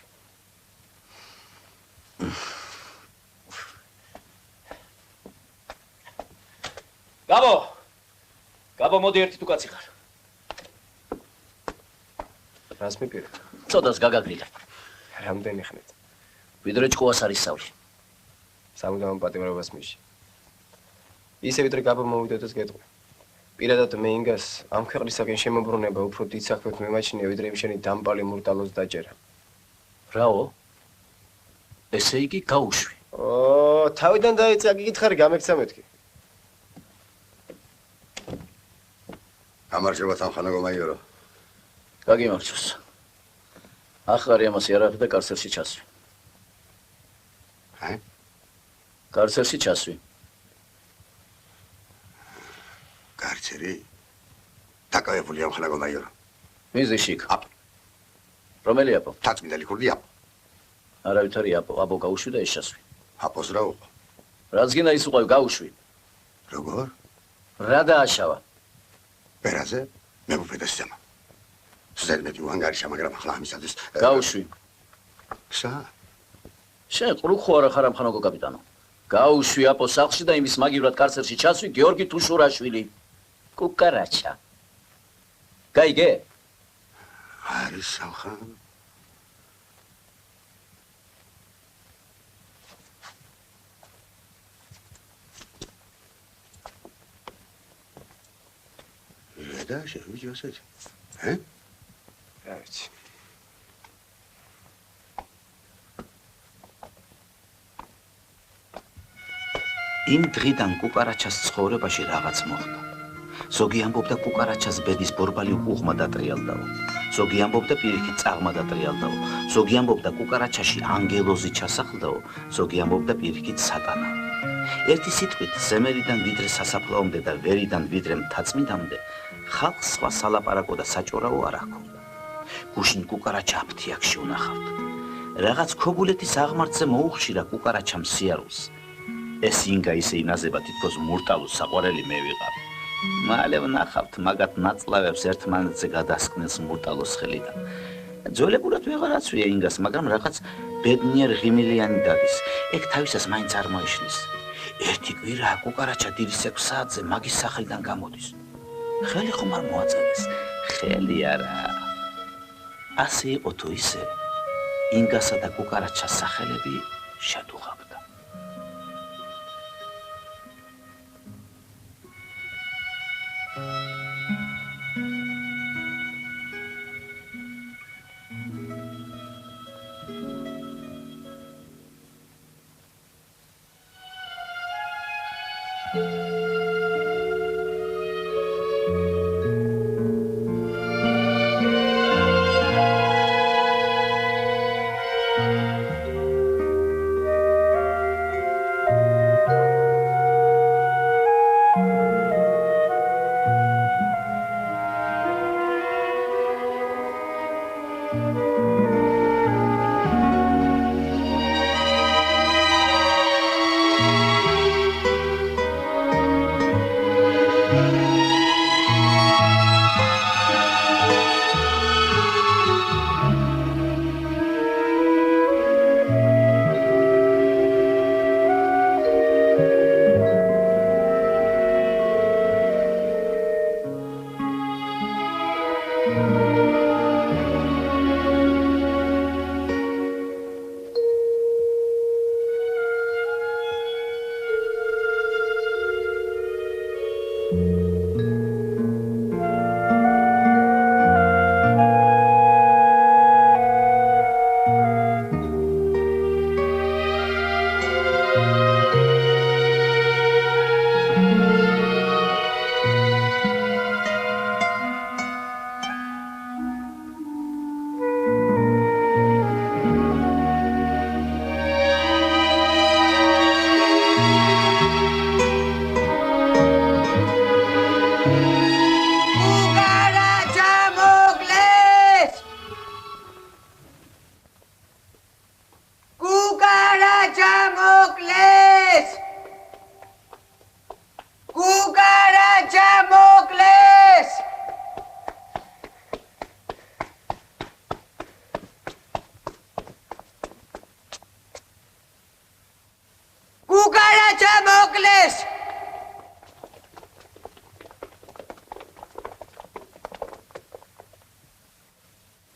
გაბო, მოდი ერთი თუ კაცი ხარ. რას მიპირე? ცოტას გაგაგრილე. რამდენი ხნით? ვიდრე ჭკუას არის სავლი. სამუდამო პატიმრობას მიში. ისე ვიდრე გაბო მოვიდოდოს გეტყვი. პირადად მე ინგას ამ ქვეყნისაგან შემოbrunება უფრო დიდ საქმეს მემაჩნია, ვიდრე იმ შენი დამპალი მურტალოს დაჭერა. რაო? ესე იგი გაუშვი. თავიდან დაიწყე, გითხარი გამექცა მეთქი. გამარჯობა სამხანაგო მაიორო. გაგიმარჯოს. ახარი ამას იარაღი და კარცერში ჩასვი. ჰა? კარცერში ჩასვი. კარცერი? დაკავებული სამხანაგო მაიორო. მიზიშიკ. აპ. რომელი აპო? თაცმინდა ლიქურდი აპო. არავითარი აპო გაუშვი და ეს ჩასვი. აპოს რა უყო? რაც გინდა ის უყო გაუშვი. როგორ? რა დააშავა? პერაზე? მე ვფედა სცემა. ზედმეტი უანგარიშა, მაგრამ ახლა ამისათვის გაუშვი. სა? შენ ყრუ ხო არა ხარ ამხანაგო კაპიტანო? გაუშვი აპო სახლში და იმის მაგივრად კარცერში ჩასვი გიორგი თუშურაშვილი. კუკარაჩა. გაიგე? არის სამხან. და შევიჯი ასეთ. ჰე? რა ვიცი. იმ დღიდან კუკარაჩას ცხოვრებაში რაღაც მოხდა. ზოგი ამბობდა კუკარაჩას ბედის ბორბალი უკუღმა დატრიალდაო. ზოგი ამბობდა პირიქით წაღმა დატრიალდაო. ზოგი ამბობდა კუკარაჩაში ანგელოზი ჩასახლდაო. ზოგი ამბობდა პირიქით სატანა. ერთი სიტყვით ზემერიდან ვიდრე სასაფლაომდე და ვერიდან ვიდრე მთაწმინდამდე ხალხს სხვა სალაპარაკო და საჭორაო არ ჰქონდა. გუშინ კუკარაჩა აფთიაქში უნახავდა. რაღაც ქობულეთის აღმართზე მოუხშირა კუკარაჩამ სიარულს. ეს ინგა ისე ინაზება თითქოს მურტალოს საყვარელი მე ვიყავ. მალე ვნახავთ მაგათ ნაწლავებს ერთმანეთზე გადასკნელს მურტალოს ხელიდან. ძველებურად ვეღარაცვია ინგას, მაგრამ რაღაც ბედნიერ ღიმილიანი დადის. ეგ თავისას მაინც არ მოიშლის. ერთი კვირა კუკარაჩა დილის 6 საათზე მაგის სახლიდან გამოდის. ხელი ხომ არ მოაწევეს? ხელი არა. ასე იყო თუ ისე, ინგასა და კუკარაჩას სახელები შედუღავდა.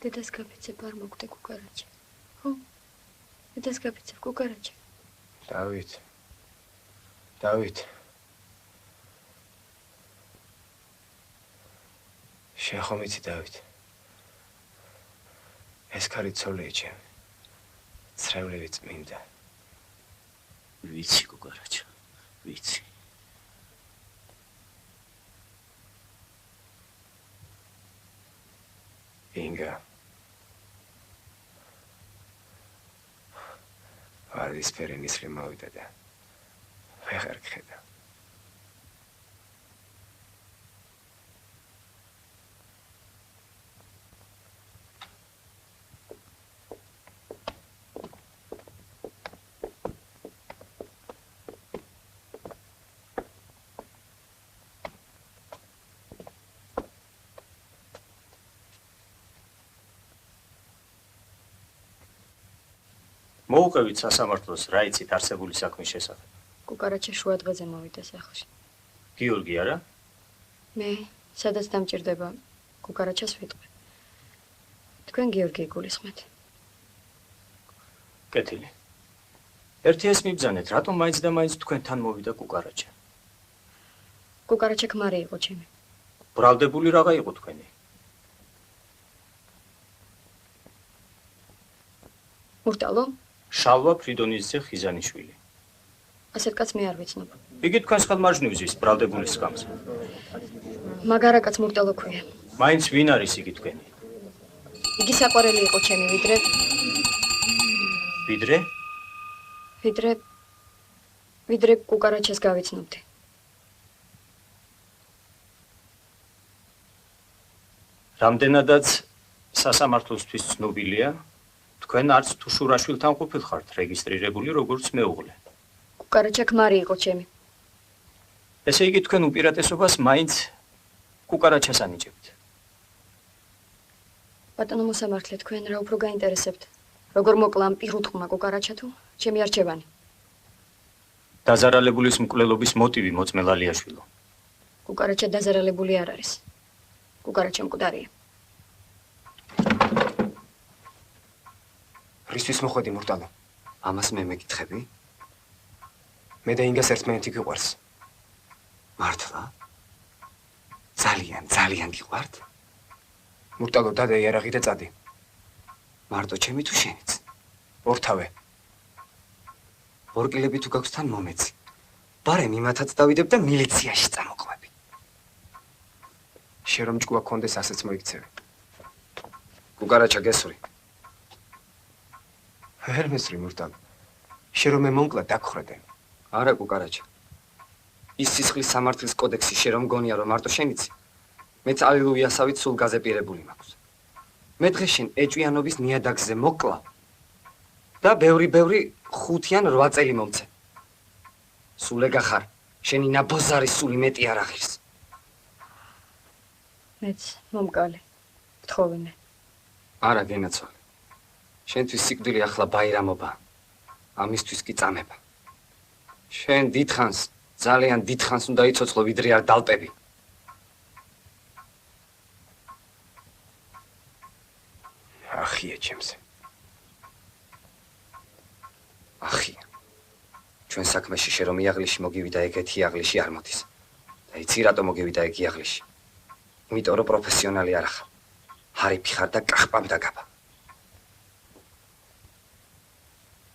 დედას გაფიცებ არ მოგდე კუკარაჩა. ხო? დედას გაფიცებ კუკარაჩა. დავით. შენ ხომ იცი დავით? ეს ქარი ცოლია ჩემი. ცრემლივი წმინდა. ვიცი კუკარაჩა, ვიცი. ინგა. ვარდისფერი ნისლი მოვიდა და ვეღარ გხედა. მოუყევით სასამართლოს რა იცით არსებული საქმის შესახებ? კუკარაჩა შუა დღეზე მოვიდა სახლში. გიორგი არა? მე სადაც დამჭირდება კუკარაჩას ვიტყვი. თქვენ გიორგი გულისხმეთ. კეთილი. ერთი ეს მიბრძანეთ, რატომ მაინც და მაინც თქვენთან მოვიდა კუკარაჩა? კუკარაჩა ქმარი იყო ჩემი. ბრალდებული რაღა იყო თქვენი? მურტალო? შალვა ფრიდონიძე ხიზანიშვილი. ასეთ კაც მე არ ვიცნობ. იგი თქვენს ხელმარჯვნივზის ბრალდებულის სკამზე. მაგარა კაც მურტალო ქვია. მაინც ვინ არის იგი თქვენი? იგი საყვარელი იყო ჩემი, ვიდრე კუკარაჩას გავიცნობდი. რამდენადაც სასამართლოსთვის ცნობილია, თქვენ არც თუშურაშვილთან ყოფილხართ რეგისტრირებული როგორც მეუღლე. კუკარაჩა ქმარი იყო ჩემი. ესე იგი თქვენ უპირატესობას მაინც კუკარაჩას ანიჭებთ. ბატონო მოსამართლე, თქვენ რა უფრო გაინტერესებთ? როგორ მოკლა ამ პირუტყმა კუკარაჩა თუ ჩემი არჩევანი? დაზარალებულის მკვლელობის მოტივი მოწმე ლალიაშვილო. კუკარაჩა დაზარალებული არ არის. კუკარაჩა მკვდარია. რისთვის მოხვედი მურტალო? ამას მე მეკითხები? მე და ინგას ერთმანეთი გიყვარს. მართლა? ძალიან გიყვართ? მურტალო, დადე იარაღი და წადი. მარტო ჩემი თუ შენიც? ორთავე. ორკილები თუ გაქვს თან მომეცი. ბარემ იმათაც დავიდებ და მილიციაში წამოყვები. შენ რომ ჭკუა კონდეს ასეც მოიქცევი. კუკარაჩა გესური. ვერ მესრი მურტალო. შენ რომ მე მომკლა დაგხრედენ. არა კუკარაჩა. ის სისხლის სამართლის კოდექსი შენ რომ გონია რომ მარტო შენიცი. მეც ალილუიასავით სულ გაზეპირებული მაქვს. მე დღეს შენ ეჭვიანობის ნიადაგზე მოკლა და ბევრი 5 ან 8 წელი მომცე. სულ ეგ ახარ, შენი ნაბოზარი სული მეტი არ აღირს. მეც მომკალე. გთხოვინე. არა გენაცვალე. შენთვის სიკვდილი ახლა ბაირამობა. ამისთვის კი წამება. შენ დიდხანს, ძალიან დიდხანს უნდა იცოცხლო ვიდრე არ დალპები. ახია ჩემზე. ახია. ჩვენ საქმეში შე რომ იაღლიში მოგივიდა ეგეთი იაღლიში არ მოდის. და იცი რატო მოგივიდა ეგ იაღლიში? იმიტომ რომ პროფესიონალი არ ახარ. ჰარიფი ხარ და კახპამ დაგაბა.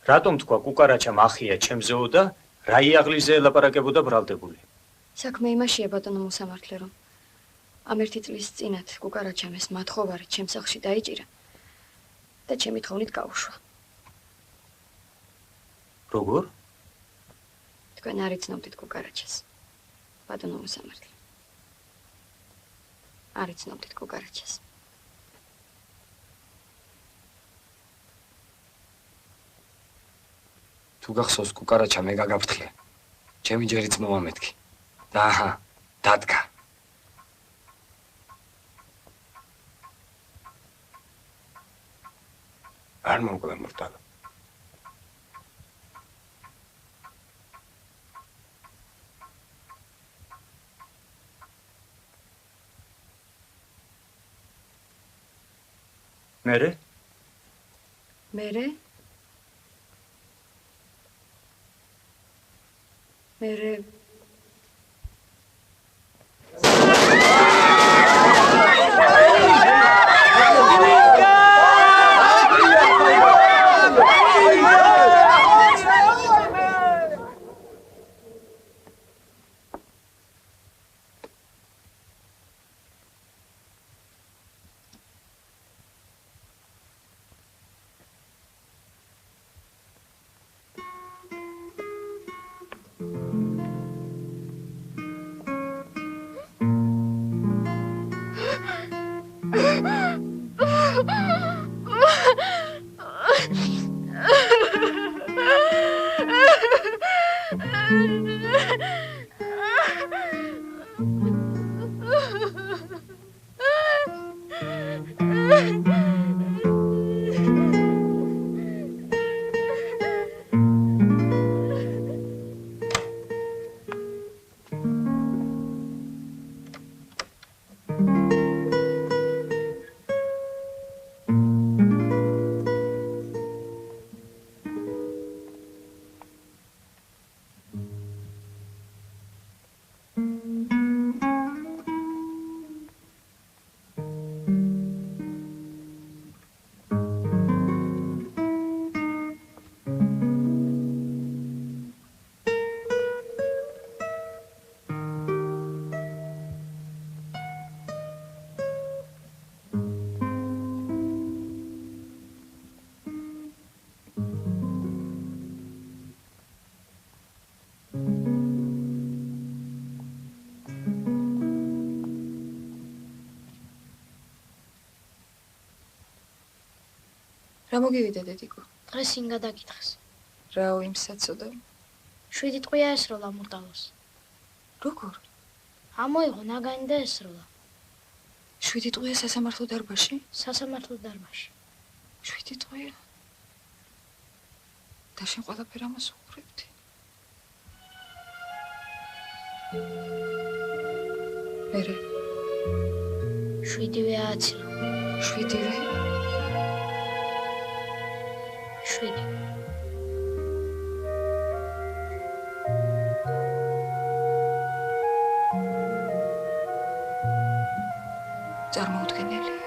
რატომ თქვა კუკარაჩამ ახია ჩემზეო და რა იაღლიზე ელაპარაკებოდა ბრალდებული? საქმე იმაშია ბატონო მოსამართლე რომ ამ ერთი წლის წინათ კუკარაჩამ ეს მათხოვარი ჩემ სახლში დაიჭირა და ჩემი თხოვნით გაუშვა. როგორ? თქვენ არ იცნობდით კუკარაჩას. ბატონო მოსამართლე. არ იცნობდით კუკარაჩას. თუ გახსოვს კუკარაჩა მე გაგაფრთხილე. ჩემი ჯერიც მომამეთქი. და აჰა, დადგა. არ მომკვლა მურტალო. მერე? მერე? მერე რა მოგივიდა დედიკო? დღეს ინგა დაკითხეს. რა იმსაცოდა? 7 ტყვია ესროლა მურტალოს. როგორ? ამოიღო ნაგანი და ესროლა. 7 ტყვია სასამართლო დარბაზში? სასამართლო დარბაზში. 7 ტყვია. და შენ ყველაფერ ამას უყურებდი. მერე 7-ვე აცილო. 7-ვე? 7. წარმოუდგენელია.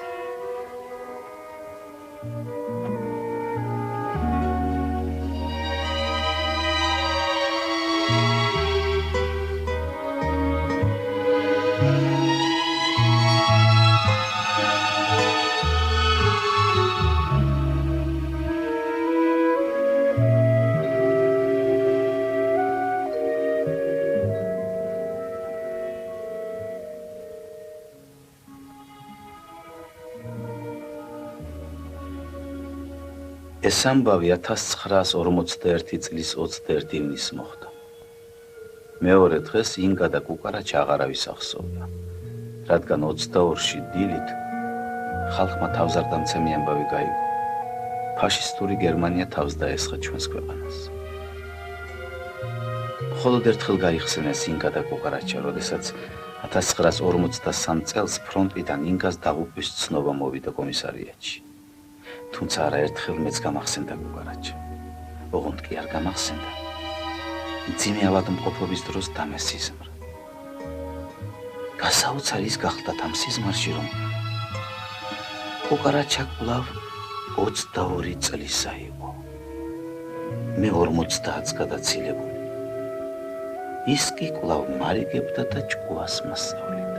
ეს ამბავი 1941 წლის 21 ივნისს მოხდა. მეორე დღეს ინგა და კუკარაჩა აღარავის ახსოვდა, რადგან 22-ში დილით ხალხმა თავზარდამცემი ამბავი გაიგო. ფაშისტური გერმანია თავს დაესხა ჩვენს ქვეყანას. მხოლოდ ერთხელ გაიხსენეს ინგა და კუკარაჩა, როდესაც 1943 წელს ფრონტიდან ინგას დაღუპვის ცნობა მოვიდა კომისარიატში. თუმცა არაერთხელ მეც გამახსენდა კუკარაჩა. ოღონდ კი არ გამახსენდა. მძიმე ავადმყოფობის დროს დამესიზმრა. გასაოცარი ის გახდა ამ სიზმარში, რომ კუკარაჩა კვლავ 22 წლისა იყო. მე 50-ს გადაცილებული. ის კი კვლავ მარიგებდა და ჭკუას მასწავლიდა.